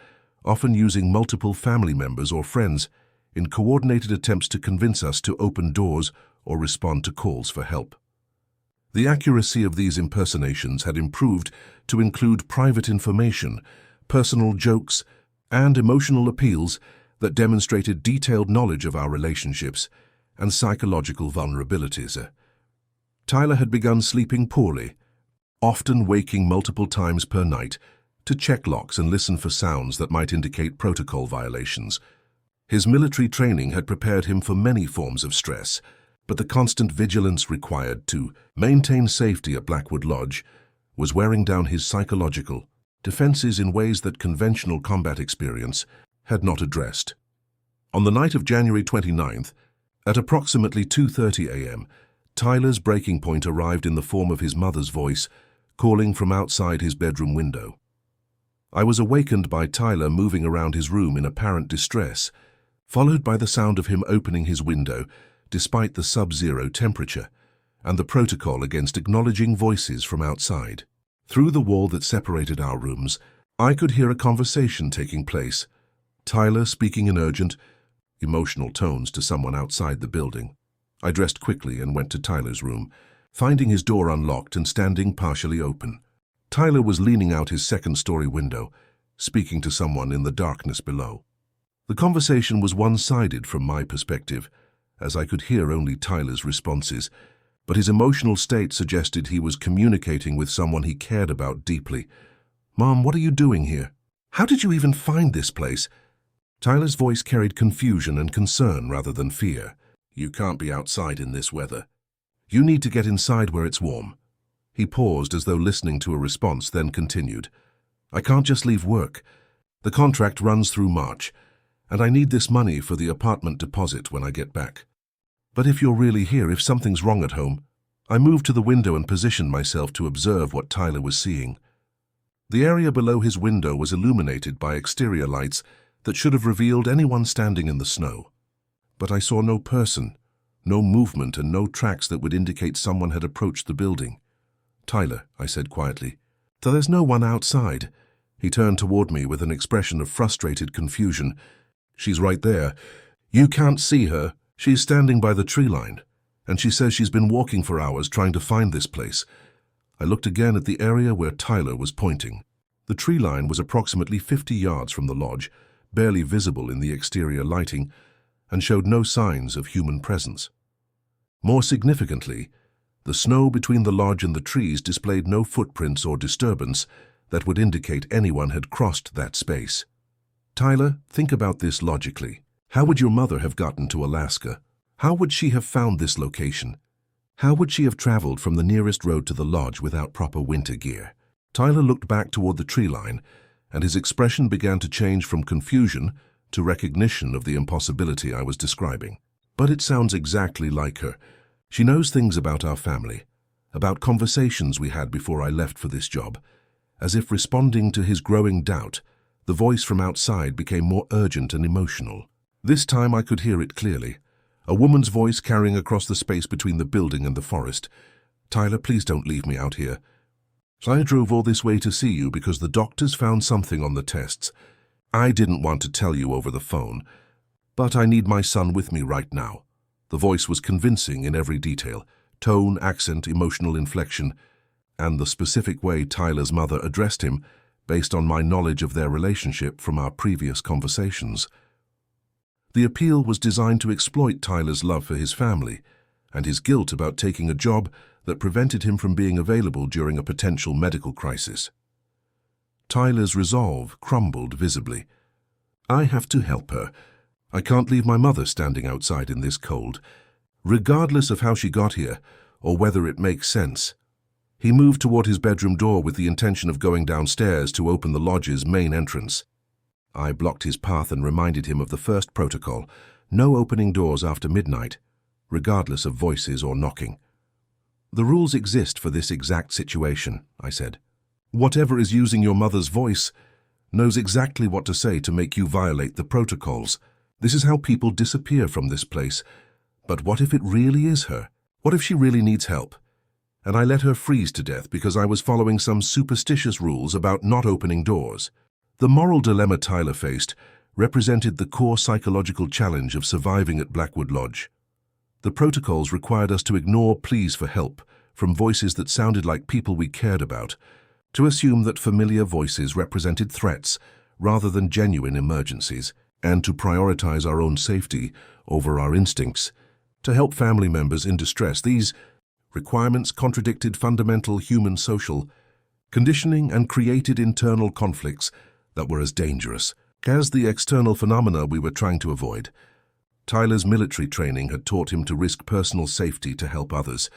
A: often using multiple family members or friends in coordinated attempts to convince us to open doors or respond to calls for help. The accuracy of these impersonations had improved to include private information, personal jokes, and emotional appeals that demonstrated detailed knowledge of our relationships and psychological vulnerabilities. Tyler had begun sleeping poorly, often waking multiple times per night to check locks and listen for sounds that might indicate protocol violations. His military training had prepared him for many forms of stress, but the constant vigilance required to maintain safety at Blackwood Lodge was wearing down his psychological defenses in ways that conventional combat experience had not addressed. On the night of January 29th, at approximately 2:30 a.m., Tyler's breaking point arrived in the form of his mother's voice, calling from outside his bedroom window. I was awakened by Tyler moving around his room in apparent distress, followed by the sound of him opening his window despite the sub-zero temperature, and the protocol against acknowledging voices from outside. Through the wall that separated our rooms, I could hear a conversation taking place, Tyler speaking in urgent, emotional tones to someone outside the building. I dressed quickly and went to Tyler's room, finding his door unlocked and standing partially open. Tyler was leaning out his second-story window, speaking to someone in the darkness below. The conversation was one-sided from my perspective, as I could hear only Tyler's responses, but his emotional state suggested he was communicating with someone he cared about deeply. "Mom, what are you doing here? How did you even find this place?" Tyler's voice carried confusion and concern rather than fear. "You can't be outside in this weather. You need to get inside where it's warm." He paused as though listening to a response, then continued. "I can't just leave work. The contract runs through March, and I need this money for the apartment deposit when I get back. But if you're really here, if something's wrong at home..." I moved to the window and positioned myself to observe what Tyler was seeing. The area below his window was illuminated by exterior lights that should have revealed anyone standing in the snow. But I saw no person, no movement, and no tracks that would indicate someone had approached the building. "Tyler," I said quietly, "so there's no one outside?" He turned toward me with an expression of frustrated confusion. "She's right there. You can't see her. She's standing by the tree line, and she says she's been walking for hours trying to find this place." I looked again at the area where Tyler was pointing. The tree line was approximately 50 yards from the lodge, barely visible in the exterior lighting, and showed no signs of human presence. More significantly, the snow between the lodge and the trees displayed no footprints or disturbance that would indicate anyone had crossed that space. "Tyler, think about this logically. How would your mother have gotten to Alaska? How would she have found this location? How would she have traveled from the nearest road to the lodge without proper winter gear?" Tyler looked back toward the tree line, and his expression began to change from confusion to recognition of the impossibility I was describing. "But it sounds exactly like her. She knows things about our family, about conversations we had before I left for this job." As if responding to his growing doubt, the voice from outside became more urgent and emotional. This time I could hear it clearly, a woman's voice carrying across the space between the building and the forest. "Tyler, please don't leave me out here. I drove all this way to see you because the doctors found something on the tests. I didn't want to tell you over the phone, but I need my son with me right now." The voice was convincing in every detail, tone, accent, emotional inflection, and the specific way Tyler's mother addressed him based on my knowledge of their relationship from our previous conversations. The appeal was designed to exploit Tyler's love for his family and his guilt about taking a job that prevented him from being available during a potential medical crisis. Tyler's resolve crumbled visibly. "I have to help her. I can't leave my mother standing outside in this cold, regardless of how she got here or whether it makes sense." He moved toward his bedroom door with the intention of going downstairs to open the lodge's main entrance. I blocked his path and reminded him of the first protocol: no opening doors after midnight, regardless of voices or knocking. "The rules exist for this exact situation," I said. "Whatever is using your mother's voice knows exactly what to say to make you violate the protocols. This is how people disappear from this place. But what if it really is her? What if she really needs help? And I let her freeze to death because I was following some superstitious rules about not opening doors." The moral dilemma Tyler faced represented the core psychological challenge of surviving at Blackwood Lodge. The protocols required us to ignore pleas for help from voices that sounded like people we cared about, to assume that familiar voices represented threats rather than genuine emergencies, and to prioritize our own safety over our instincts. To help family members in distress, these requirements contradicted fundamental human social conditioning and created internal conflicts that were as dangerous as the external phenomena we were trying to avoid. Tyler's military training had taught him to risk personal safety to help others,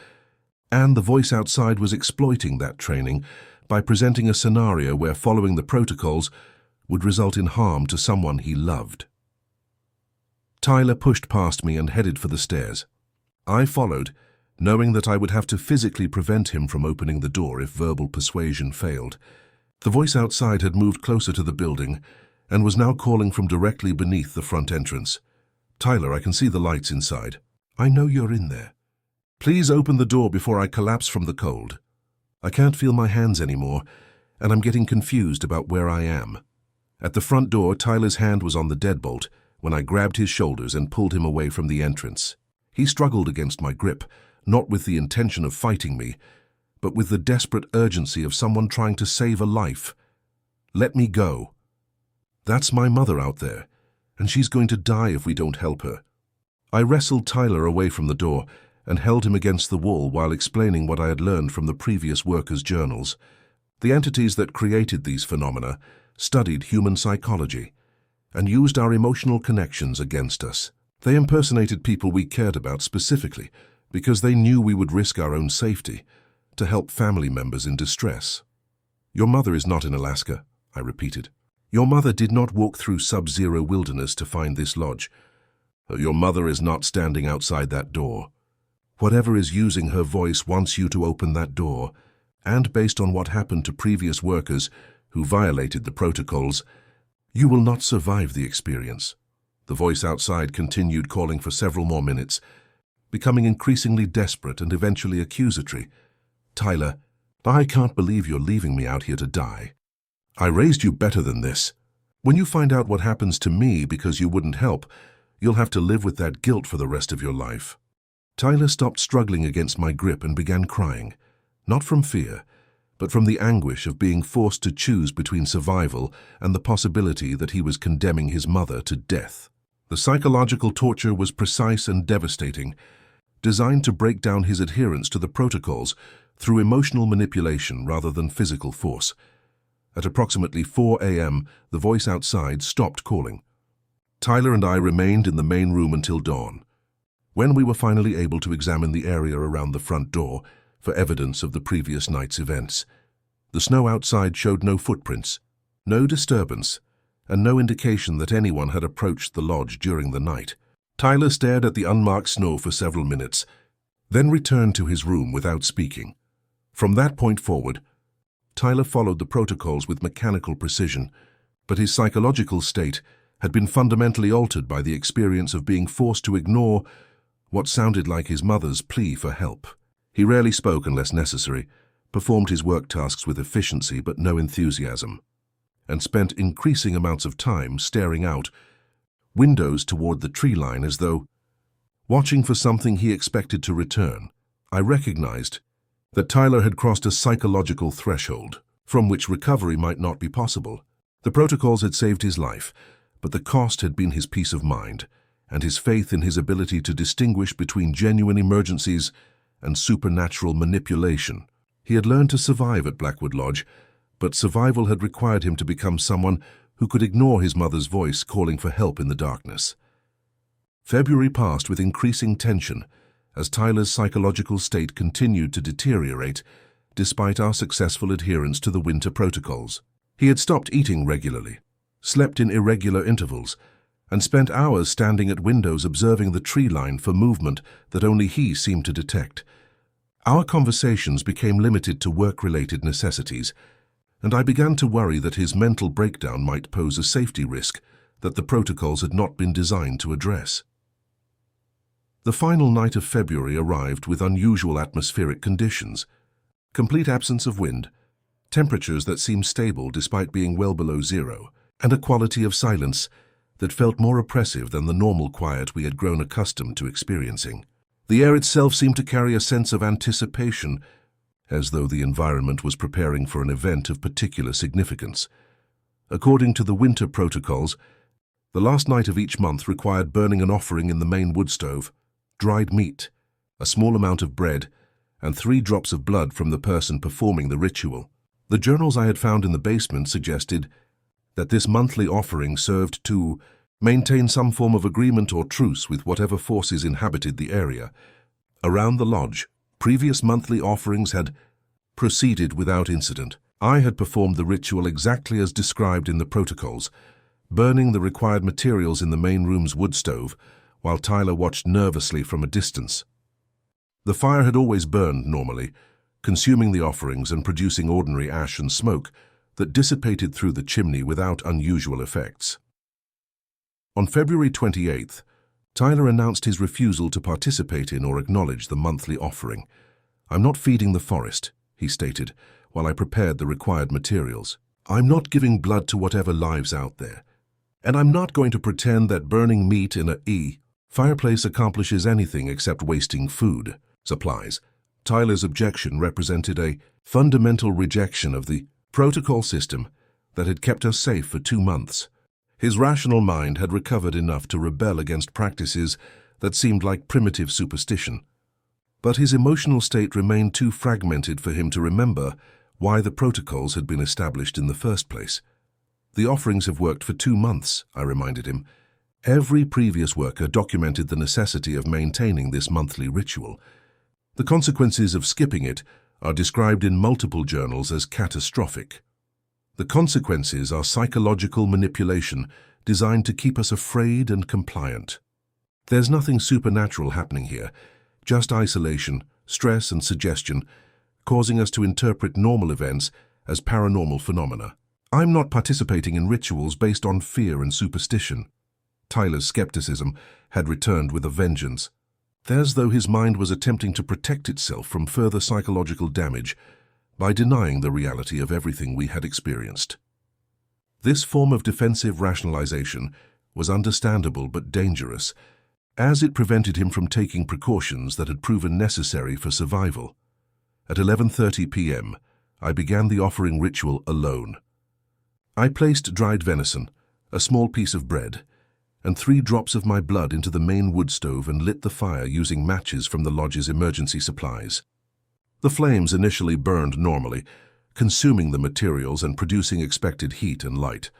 A: and the voice outside was exploiting that training by presenting a scenario where following the protocols would result in harm to someone he loved. Tyler pushed past me and headed for the stairs. I followed, knowing that I would have to physically prevent him from opening the door if verbal persuasion failed. The voice outside had moved closer to the building and was now calling from directly beneath the front entrance. "Tyler, I can see the lights inside. I know you're in there. Please open the door before I collapse from the cold. I can't feel my hands anymore, and I'm getting confused about where I am." At the front door, Tyler's hand was on the deadbolt when I grabbed his shoulders and pulled him away from the entrance. He struggled against my grip, not with the intention of fighting me, but with the desperate urgency of someone trying to save a life. "Let me go. That's my mother out there, and she's going to die if we don't help her." I wrestled Tyler away from the door and held him against the wall while explaining what I had learned from the previous workers' journals. The entities that created these phenomena studied human psychology and used our emotional connections against us. They impersonated people we cared about specifically because they knew we would risk our own safety to help family members in distress. "Your mother is not in Alaska," I repeated. "Your mother did not walk through sub-zero wilderness to find this lodge. Your mother is not standing outside that door. Whatever is using her voice wants you to open that door, and based on what happened to previous workers who violated the protocols, you will not survive the experience." The voice outside continued calling for several more minutes, becoming increasingly desperate and eventually accusatory. "Tyler, I can't believe you're leaving me out here to die. I raised you better than this. When you find out what happens to me because you wouldn't help, you'll have to live with that guilt for the rest of your life." Tyler stopped struggling against my grip and began crying, not from fear, but from the anguish of being forced to choose between survival and the possibility that he was condemning his mother to death. The psychological torture was precise and devastating, designed to break down his adherence to the protocols through emotional manipulation rather than physical force. At approximately 4 a.m., the voice outside stopped calling. Tyler and I remained in the main room until dawn. When we were finally able to examine the area around the front door for evidence of the previous night's events, the snow outside showed no footprints, no disturbance, and no indication that anyone had approached the lodge during the night. Tyler stared at the unmarked snow for several minutes, then returned to his room without speaking. From that point forward, Tyler followed the protocols with mechanical precision, but his psychological state had been fundamentally altered by the experience of being forced to ignore what sounded like his mother's plea for help. He rarely spoke unless necessary, performed his work tasks with efficiency but no enthusiasm, and spent increasing amounts of time staring out windows toward the tree line as though watching for something he expected to return. I recognized that Tyler had crossed a psychological threshold from which recovery might not be possible. The protocols had saved his life, but the cost had been his peace of mind and his faith in his ability to distinguish between genuine emergencies and supernatural manipulation. He had learned to survive at Blackwood Lodge, but survival had required him to become someone who could ignore his mother's voice calling for help in the darkness. February passed with increasing tension as Tyler's psychological state continued to deteriorate despite our successful adherence to the winter protocols. He had stopped eating regularly, slept in irregular intervals, and spent hours standing at windows observing the tree line for movement that only he seemed to detect. Our conversations became limited to work-related necessities, and I began to worry that his mental breakdown might pose a safety risk that the protocols had not been designed to address. The final night of February arrived with unusual atmospheric conditions, complete absence of wind, temperatures that seemed stable despite being well below zero, and a quality of silence that felt more oppressive than the normal quiet we had grown accustomed to experiencing. The air itself seemed to carry a sense of anticipation, as though the environment was preparing for an event of particular significance. According to the winter protocols, the last night of each month required burning an offering in the main wood stove, dried meat, a small amount of bread, and 3 drops of blood from the person performing the ritual. The journals I had found in the basement suggested that this monthly offering served to maintain some form of agreement or truce with whatever forces inhabited the area. Around the lodge, previous monthly offerings had proceeded without incident. I had performed the ritual exactly as described in the protocols, burning the required materials in the main room's wood stove, while Tyler watched nervously from a distance. The fire had always burned normally, consuming the offerings and producing ordinary ash and smoke that dissipated through the chimney without unusual effects. On February 28th, Tyler announced his refusal to participate in or acknowledge the monthly offering. "I'm not feeding the forest," he stated, while I prepared the required materials. "I'm not giving blood to whatever lives out there. And I'm not going to pretend that burning meat in a fireplace accomplishes anything except wasting food supplies." Tyler's objection represented a fundamental rejection of the protocol system that had kept us safe for 2 months. His rational mind had recovered enough to rebel against practices that seemed like primitive superstition. but his emotional state remained too fragmented for him to remember why the protocols had been established in the first place. "The offerings have worked for 2 months," I reminded him. "Every previous worker documented the necessity of maintaining this monthly ritual. The consequences of skipping it are described in multiple journals as catastrophic. The consequences are psychological manipulation designed to keep us afraid and compliant. There's nothing supernatural happening here, just isolation, stress, and suggestion, causing us to interpret normal events as paranormal phenomena. I'm not participating in rituals based on fear and superstition." Tyler's skepticism had returned with a vengeance, as though his mind was attempting to protect itself from further psychological damage by denying the reality of everything we had experienced. This form of defensive rationalization was understandable but dangerous, as it prevented him from taking precautions that had proven necessary for survival. At 11:30 p.m., I began the offering ritual alone. I placed dried venison, a small piece of bread, and 3 drops of my blood into the main wood stove and lit the fire using matches from the lodge's emergency supplies. The flames initially burned normally, consuming the materials and producing expected heat and light.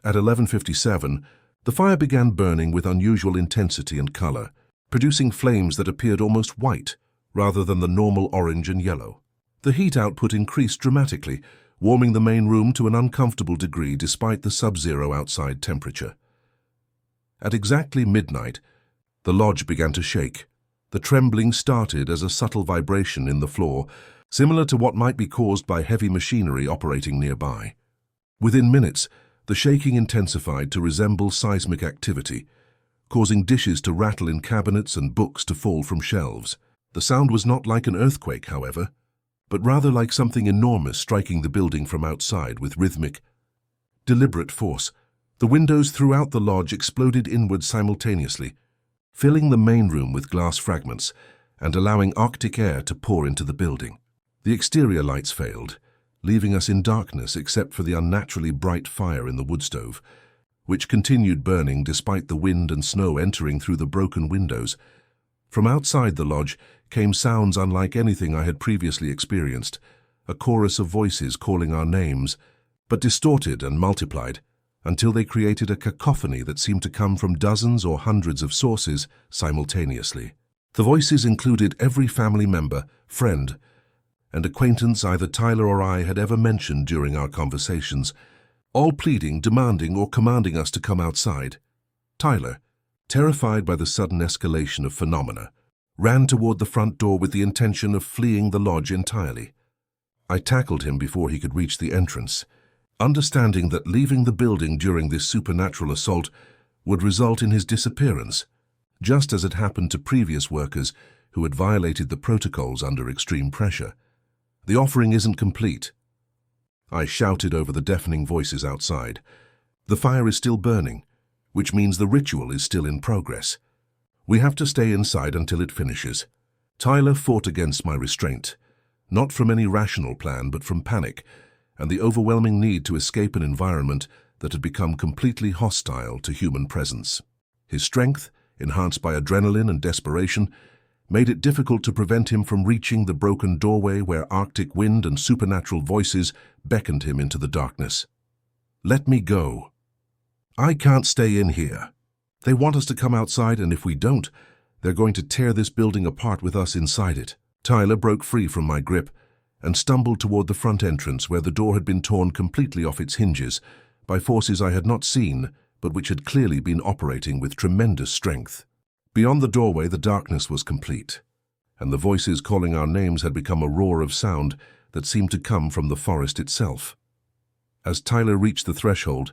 A: At 11:57, the fire began burning with unusual intensity and color, producing flames that appeared almost white rather than the normal orange and yellow. The heat output increased dramatically, warming the main room to an uncomfortable degree despite the sub-zero outside temperature. At exactly midnight, the lodge began to shake. The trembling started as a subtle vibration in the floor, similar to what might be caused by heavy machinery operating nearby. Within minutes, the shaking intensified to resemble seismic activity, causing dishes to rattle in cabinets and books to fall from shelves. The sound was not like an earthquake, however, but rather like something enormous striking the building from outside with rhythmic, deliberate force. The windows throughout the lodge exploded inward simultaneously, filling the main room with glass fragments and allowing Arctic air to pour into the building. The exterior lights failed, leaving us in darkness except for the unnaturally bright fire in the wood stove, which continued burning despite the wind and snow entering through the broken windows. From outside the lodge came sounds unlike anything I had previously experienced, a chorus of voices calling our names, but distorted and multiplied, until they created a cacophony that seemed to come from dozens or hundreds of sources simultaneously. The voices included every family member, friend, and acquaintance either Tyler or I had ever mentioned during our conversations, all pleading, demanding, or commanding us to come outside. Tyler, terrified by the sudden escalation of phenomena, ran toward the front door with the intention of fleeing the lodge entirely. I tackled him before he could reach the entrance, understanding that leaving the building during this supernatural assault would result in his disappearance, just as had happened to previous workers who had violated the protocols under extreme pressure. "The offering isn't complete," I shouted over the deafening voices outside. "The fire is still burning, which means the ritual is still in progress. We have to stay inside until it finishes." Tyler fought against my restraint, not from any rational plan but from panic and the overwhelming need to escape an environment that had become completely hostile to human presence. His strength, enhanced by adrenaline and desperation, made it difficult to prevent him from reaching the broken doorway where Arctic wind and supernatural voices beckoned him into the darkness. "Let me go. I can't stay in here. They want us to come outside, and if we don't, they're going to tear this building apart with us inside it." Tyler broke free from my grip and stumbled toward the front entrance where the door had been torn completely off its hinges by forces I had not seen but which had clearly been operating with tremendous strength. Beyond the doorway, the darkness was complete, and the voices calling our names had become a roar of sound that seemed to come from the forest itself. As Tyler reached the threshold,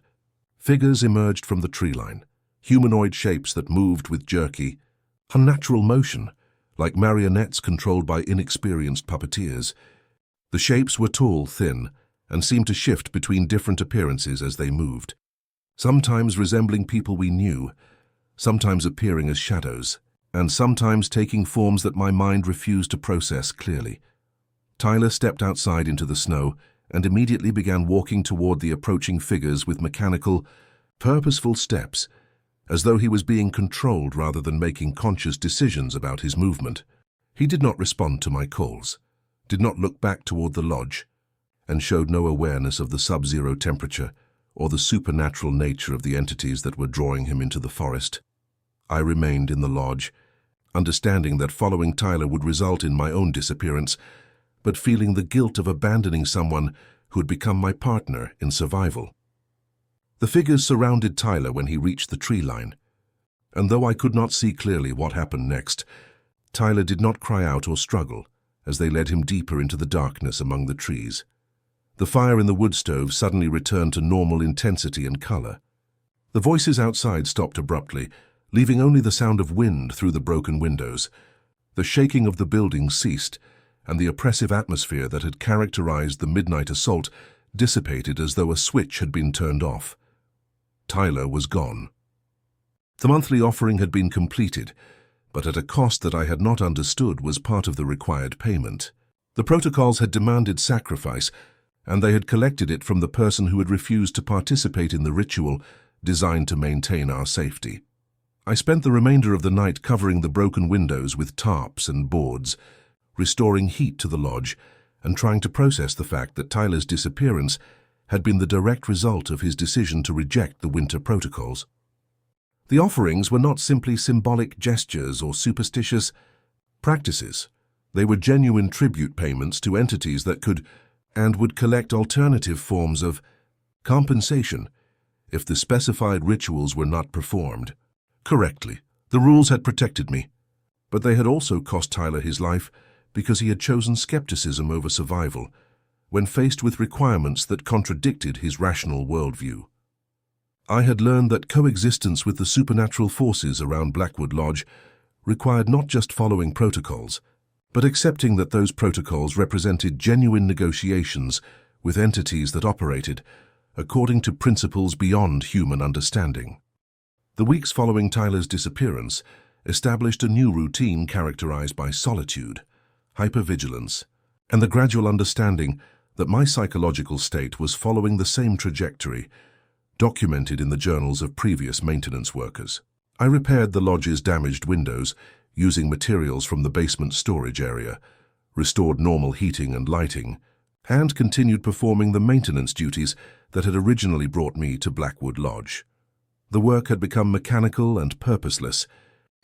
A: figures emerged from the tree line, humanoid shapes that moved with jerky, unnatural motion, like marionettes controlled by inexperienced puppeteers. The shapes were tall, thin, and seemed to shift between different appearances as they moved, sometimes resembling people we knew, sometimes appearing as shadows, and sometimes taking forms that my mind refused to process clearly. Tyler stepped outside into the snow and immediately began walking toward the approaching figures with mechanical, purposeful steps, as though he was being controlled rather than making conscious decisions about his movement. He did not respond to my calls, did not look back toward the lodge, and showed no awareness of the sub-zero temperature or the supernatural nature of the entities that were drawing him into the forest. I remained in the lodge, understanding that following Tyler would result in my own disappearance, but feeling the guilt of abandoning someone who had become my partner in survival. The figures surrounded Tyler when he reached the tree line, and though I could not see clearly what happened next, Tyler did not cry out or struggle as they led him deeper into the darkness among the trees. The fire in the wood stove suddenly returned to normal intensity and color. The voices outside stopped abruptly, leaving only the sound of wind through the broken windows. The shaking of the building ceased, and the oppressive atmosphere that had characterized the midnight assault dissipated as though a switch had been turned off. Tyler was gone. The monthly offering had been completed, but at a cost that I had not understood was part of the required payment. The protocols had demanded sacrifice, and they had collected it from the person who had refused to participate in the ritual designed to maintain our safety. I spent the remainder of the night covering the broken windows with tarps and boards, restoring heat to the lodge and trying to process the fact that Tyler's disappearance had been the direct result of his decision to reject the winter protocols. The offerings were not simply symbolic gestures or superstitious practices. They were genuine tribute payments to entities that could and would collect alternative forms of compensation if the specified rituals were not performed correctly. The rules had protected me, but they had also cost Tyler his life because he had chosen skepticism over survival when faced with requirements that contradicted his rational worldview. I had learned that coexistence with the supernatural forces around Blackwood Lodge required not just following protocols, but accepting that those protocols represented genuine negotiations with entities that operated according to principles beyond human understanding. The weeks following Tyler's disappearance established a new routine characterized by solitude, hypervigilance, and the gradual understanding that my psychological state was following the same trajectory documented in the journals of previous maintenance workers. I repaired the lodge's damaged windows using materials from the basement storage area, restored normal heating and lighting, and continued performing the maintenance duties that had originally brought me to Blackwood Lodge. The work had become mechanical and purposeless,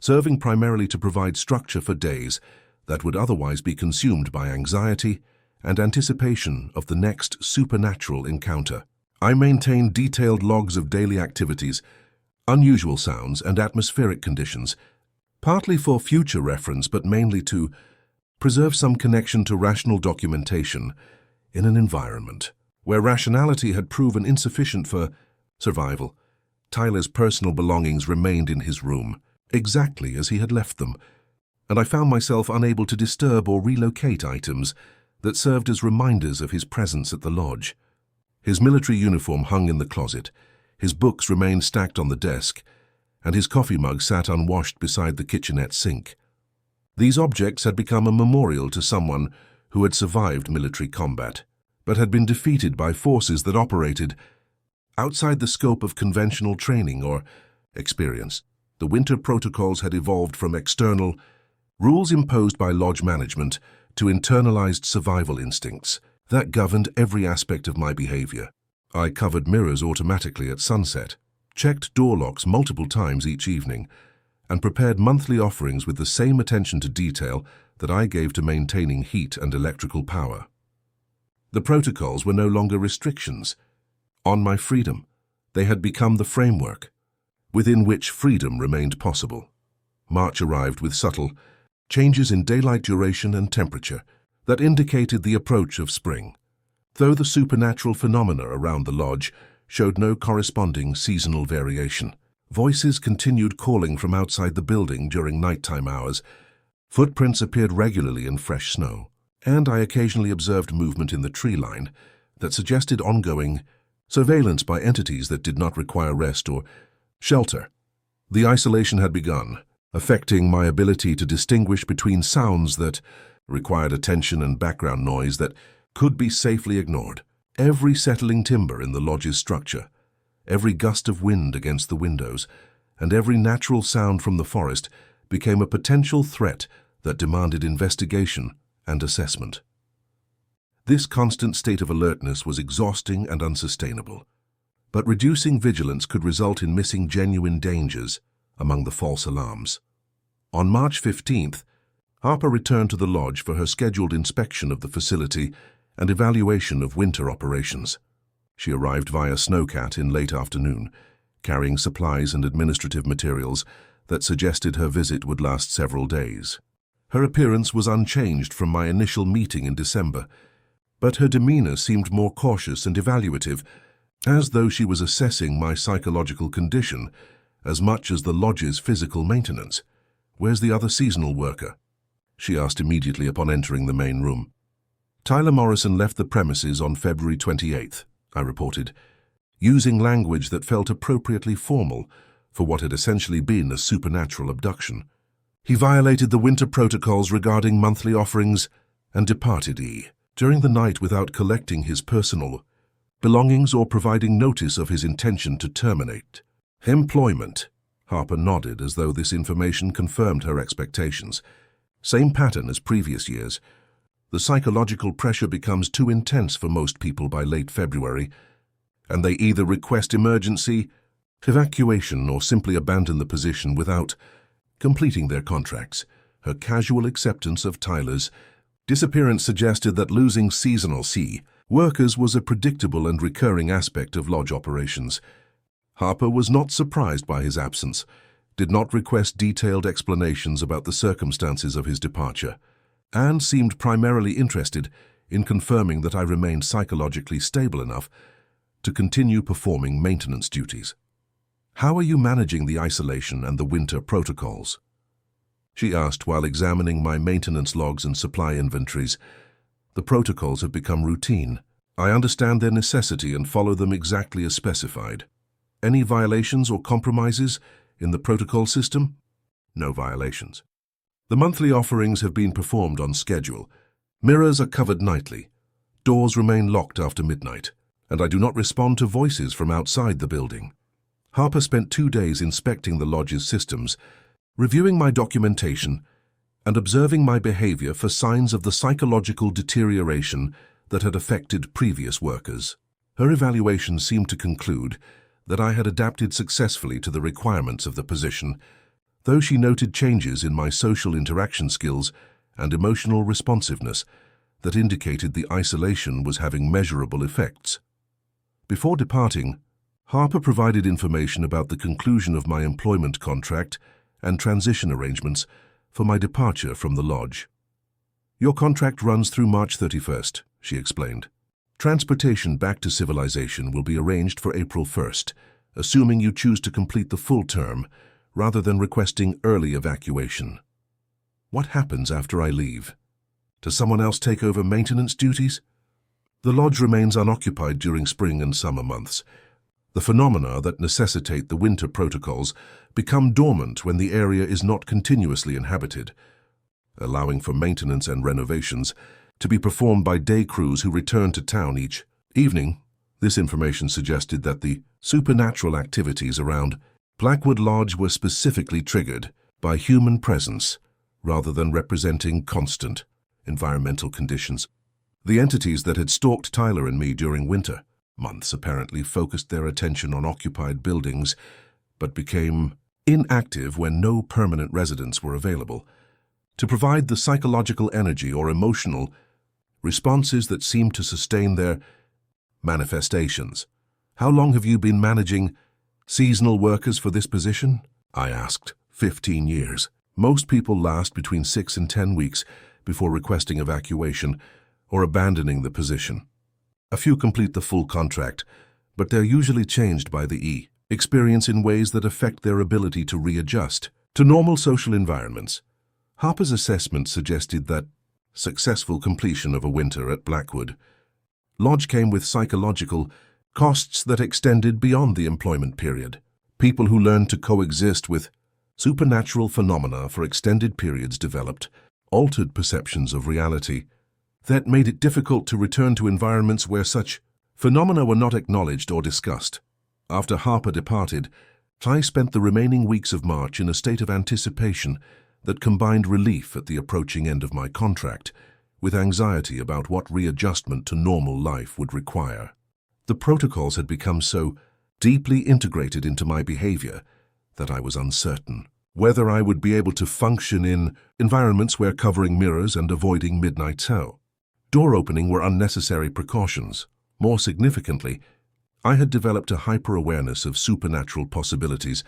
A: serving primarily to provide structure for days that would otherwise be consumed by anxiety and anticipation of the next supernatural encounter. I maintained detailed logs of daily activities, unusual sounds, and atmospheric conditions, partly for future reference but mainly to preserve some connection to rational documentation in an environment where rationality had proven insufficient for survival. Tyler's personal belongings remained in his room, exactly as he had left them, and I found myself unable to disturb or relocate items that served as reminders of his presence at the lodge. His military uniform hung in the closet, his books remained stacked on the desk, and his coffee mug sat unwashed beside the kitchenette sink. These objects had become a memorial to someone who had survived military combat, but had been defeated by forces that operated outside the scope of conventional training or experience. The winter protocols had evolved from external rules imposed by lodge management to internalized survival instincts that governed every aspect of my behavior. I covered mirrors automatically at sunset, checked door locks multiple times each evening, and prepared monthly offerings with the same attention to detail that I gave to maintaining heat and electrical power. The protocols were no longer restrictions on my freedom. They had become the framework within which freedom remained possible. March arrived with subtle changes in daylight duration and temperature that indicated the approach of spring, though the supernatural phenomena around the lodge showed no corresponding seasonal variation. Voices continued calling from outside the building during nighttime hours. Footprints appeared regularly in fresh snow, and I occasionally observed movement in the tree line that suggested ongoing surveillance by entities that did not require rest or shelter. The isolation had begun, affecting my ability to distinguish between sounds that required attention and background noise that could be safely ignored. Every settling timber in the lodge's structure, every gust of wind against the windows, and every natural sound from the forest became a potential threat that demanded investigation and assessment. This constant state of alertness was exhausting and unsustainable, but reducing vigilance could result in missing genuine dangers among the false alarms. On March 15th, Harper returned to the lodge for her scheduled inspection of the facility and evaluation of winter operations. She arrived via Snowcat in late afternoon, carrying supplies and administrative materials that suggested her visit would last several days. Her appearance was unchanged from my initial meeting in December, but her demeanor seemed more cautious and evaluative, as though she was assessing my psychological condition as much as the lodge's physical maintenance. "Where's the other seasonal worker?" she asked immediately upon entering the main room. "Tyler Morrison left the premises on February 28th, I reported, using language that felt appropriately formal for what had essentially been a supernatural abduction. He violated the winter protocols regarding monthly offerings and departed during the night without collecting his personal belongings or providing notice of his intention to terminate employment." Harper nodded as though this information confirmed her expectations. Same pattern as previous years. The psychological pressure becomes too intense for most people by late February, and they either request emergency evacuation or simply abandon the position without completing their contracts. Her casual acceptance of Tyler's disappearance suggested that losing seasonal workers was a predictable and recurring aspect of lodge operations. Harper was not surprised by his absence, did not request detailed explanations about the circumstances of his departure, and seemed primarily interested in confirming that I remained psychologically stable enough to continue performing maintenance duties. "How are you managing the isolation and the winter protocols?" she asked while examining my maintenance logs and supply inventories. "The protocols have become routine. I understand their necessity and follow them exactly as specified. Any violations or compromises in the protocol system?" "No violations. The monthly offerings have been performed on schedule. Mirrors are covered nightly. Doors remain locked after midnight, and I do not respond to voices from outside the building." Harper spent 2 days inspecting the lodge's systems, reviewing my documentation, and observing my behavior for signs of the psychological deterioration that had affected previous workers. Her evaluation seemed to conclude that I had adapted successfully to the requirements of the position, though she noted changes in my social interaction skills and emotional responsiveness that indicated the isolation was having measurable effects. Before departing, Harper provided information about the conclusion of my employment contract and transition arrangements for my departure from the lodge. "Your contract runs through March 31st, she explained. "Transportation back to civilization will be arranged for April 1st, assuming you choose to complete the full term rather than requesting early evacuation." "What happens after I leave? Does someone else take over maintenance duties?" "The lodge remains unoccupied during spring and summer months. The phenomena that necessitate the winter protocols become dormant when the area is not continuously inhabited, allowing for maintenance and renovations to be performed by day crews who return to town each evening." This information suggested that the supernatural activities around Blackwood Lodge were specifically triggered by human presence rather than representing constant environmental conditions. The entities that had stalked Tyler and me during winter months apparently focused their attention on occupied buildings, but became inactive when no permanent residents were available to provide the psychological energy or emotional responses that seemed to sustain their manifestations. "How long have you been managing seasonal workers for this position?" I asked. 15 years. Most people last between 6 and 10 weeks before requesting evacuation or abandoning the position. A few complete the full contract, but they're usually changed by the experience in ways that affect their ability to readjust to normal social environments. Harper's assessment suggested that successful completion of a winter at Blackwood Lodge came with psychological costs that extended beyond the employment period. People who learned to coexist with supernatural phenomena for extended periods developed altered perceptions of reality that made it difficult to return to environments where such phenomena were not acknowledged or discussed. After Harper departed, I spent the remaining weeks of March in a state of anticipation that combined relief at the approaching end of my contract with anxiety about what readjustment to normal life would require. The protocols had become so deeply integrated into my behavior that I was uncertain whether I would be able to function in environments where covering mirrors and avoiding midnight hell. Door opening were unnecessary precautions. More significantly, I had developed a hyper-awareness of supernatural possibilities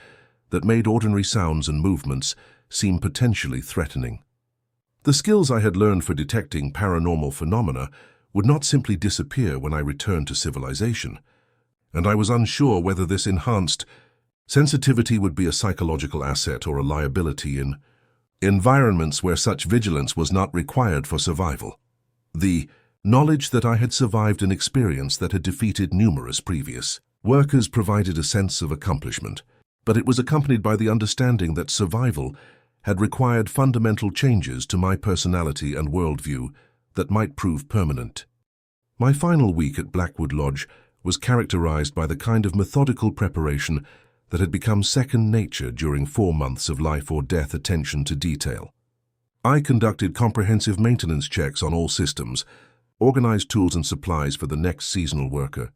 A: that made ordinary sounds and movements seem potentially threatening. The skills I had learned for detecting paranormal phenomena would not simply disappear when I returned to civilization, and I was unsure whether this enhanced sensitivity would be a psychological asset or a liability in environments where such vigilance was not required for survival. The knowledge that I had survived an experience that had defeated numerous previous workers provided a sense of accomplishment, but it was accompanied by the understanding that survival had required fundamental changes to my personality and worldview that might prove permanent. My final week at Blackwood Lodge was characterized by the kind of methodical preparation that had become second nature during 4 months of life-or-death attention to detail. I conducted comprehensive maintenance checks on all systems, organized tools and supplies for the next seasonal worker,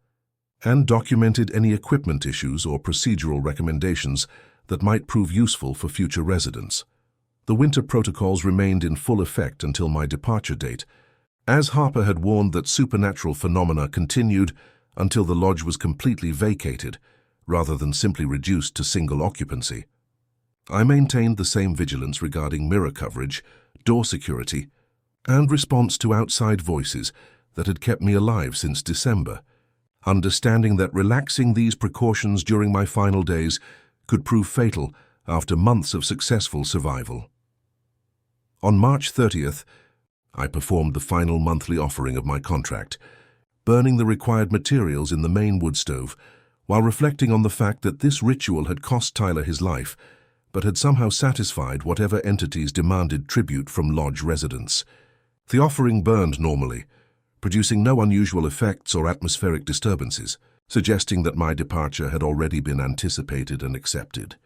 A: and documented any equipment issues or procedural recommendations that might prove useful for future residents. The winter protocols remained in full effect until my departure date, as Harper had warned that supernatural phenomena continued until the lodge was completely vacated, rather than simply reduced to single occupancy. I maintained the same vigilance regarding mirror coverage, door security, and response to outside voices that had kept me alive since December, understanding that relaxing these precautions during my final days could prove fatal after months of successful survival. On March 30th, I performed the final monthly offering of my contract, burning the required materials in the main wood stove, while reflecting on the fact that this ritual had cost Tyler his life, but had somehow satisfied whatever entities demanded tribute from lodge residents. The offering burned normally, producing no unusual effects or atmospheric disturbances, suggesting that my departure had already been anticipated and accepted.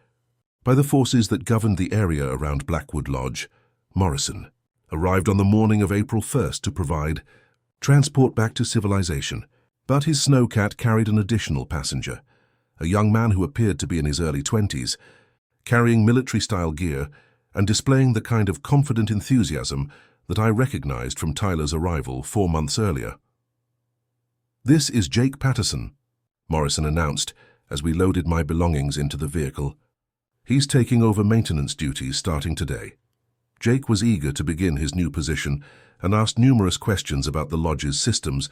A: By the forces that governed the area around Blackwood Lodge, Morrison arrived on the morning of April 1st to provide transport back to civilization, but his snowcat carried an additional passenger, a young man who appeared to be in his early 20s, carrying military-style gear and displaying the kind of confident enthusiasm that I recognized from Tyler's arrival 4 months earlier. "This is Jake Patterson," Morrison announced as we loaded my belongings into the vehicle. "He's taking over maintenance duties starting today." Jake was eager to begin his new position and asked numerous questions about the lodge's systems,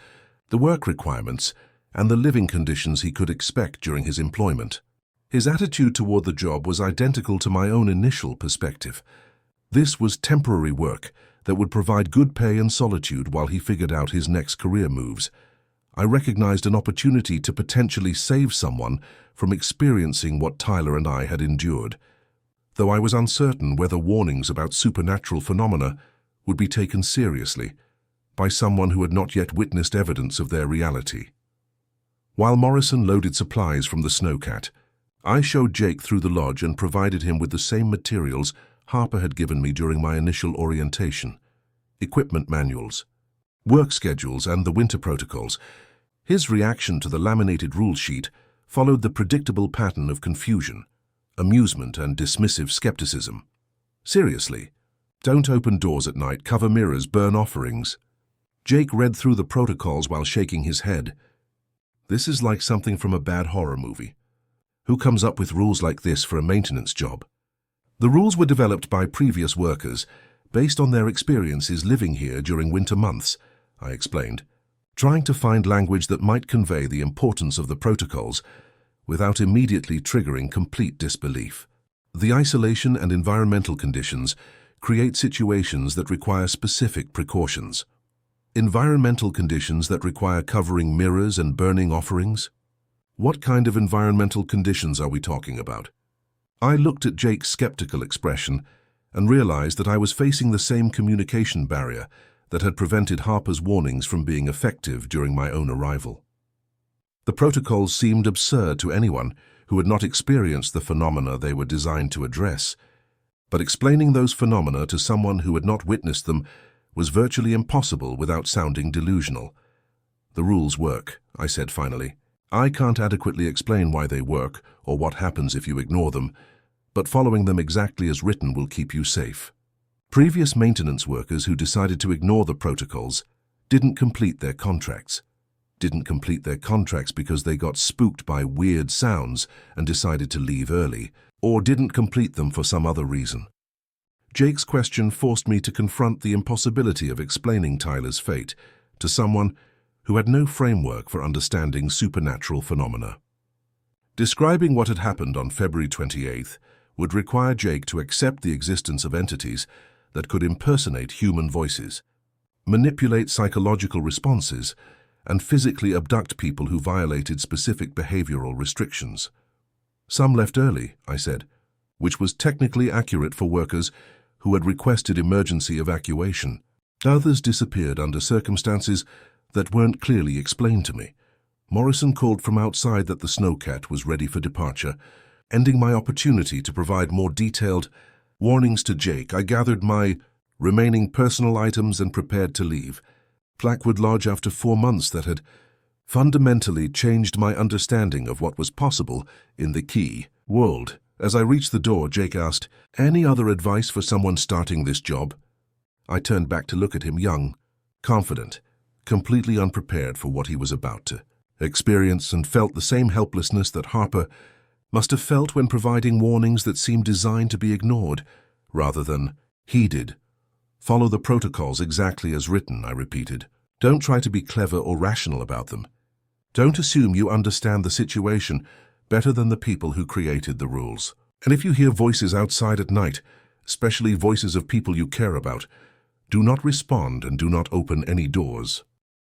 A: the work requirements, and the living conditions he could expect during his employment. His attitude toward the job was identical to my own initial perspective. This was temporary work that would provide good pay and solitude while he figured out his next career moves. I recognized an opportunity to potentially save someone from experiencing what Tyler and I had endured, though I was uncertain whether warnings about supernatural phenomena would be taken seriously by someone who had not yet witnessed evidence of their reality. While Morrison loaded supplies from the snowcat, I showed Jake through the lodge and provided him with the same materials Harper had given me during my initial orientation: equipment manuals, work schedules, and the winter protocols. His reaction to the laminated rule sheet followed the predictable pattern of confusion, amusement, and dismissive skepticism. "Seriously? Don't open doors at night, cover mirrors, burn offerings." Jake read through the protocols while shaking his head. "This is like something from a bad horror movie. Who comes up with rules like this for a maintenance job?" "The rules were developed by previous workers, based on their experiences living here during winter months," I explained, trying to find language that might convey the importance of the protocols without immediately triggering complete disbelief. "The isolation and environmental conditions create situations that require specific precautions." "Environmental conditions that require covering mirrors and burning offerings? What kind of environmental conditions are we talking about?" I looked at Jake's skeptical expression and realized that I was facing the same communication barrier that had prevented Harper's warnings from being effective during my own arrival. The protocols seemed absurd to anyone who had not experienced the phenomena they were designed to address. But explaining those phenomena to someone who had not witnessed them was virtually impossible without sounding delusional. "The rules work," I said finally. "I can't adequately explain why they work or what happens if you ignore them, but following them exactly as written will keep you safe." Previous maintenance workers who decided to ignore the protocols didn't complete their contracts. Didn't complete their contracts because they got spooked by weird sounds and decided to leave early, or didn't complete them for some other reason. Jake's question forced me to confront the impossibility of explaining Tyler's fate to someone who had no framework for understanding supernatural phenomena. Describing what had happened on February 28th would require Jake to accept the existence of entities that could impersonate human voices, manipulate psychological responses, and physically abduct people who violated specific behavioral restrictions. "Some left early," I said, which was technically accurate for workers who had requested emergency evacuation. "Others disappeared under circumstances that weren't clearly explained to me." Morrison called from outside that the Snowcat was ready for departure, ending my opportunity to provide more detailed warnings to Jake. I gathered my remaining personal items and prepared to leave Blackwood Lodge after 4 months that had fundamentally changed my understanding of what was possible in the Key world. As I reached the door, Jake asked, "Any other advice for someone starting this job?" I turned back to look at him, young, confident, completely unprepared for what he was about to experience, and felt the same helplessness that Harper must have felt when providing warnings that seemed designed to be ignored rather than heeded. "Follow the protocols exactly as written," I repeated. "Don't try to be clever or rational about them. Don't assume you understand the situation better than the people who created the rules. And if you hear voices outside at night, especially voices of people you care about, do not respond and do not open any doors."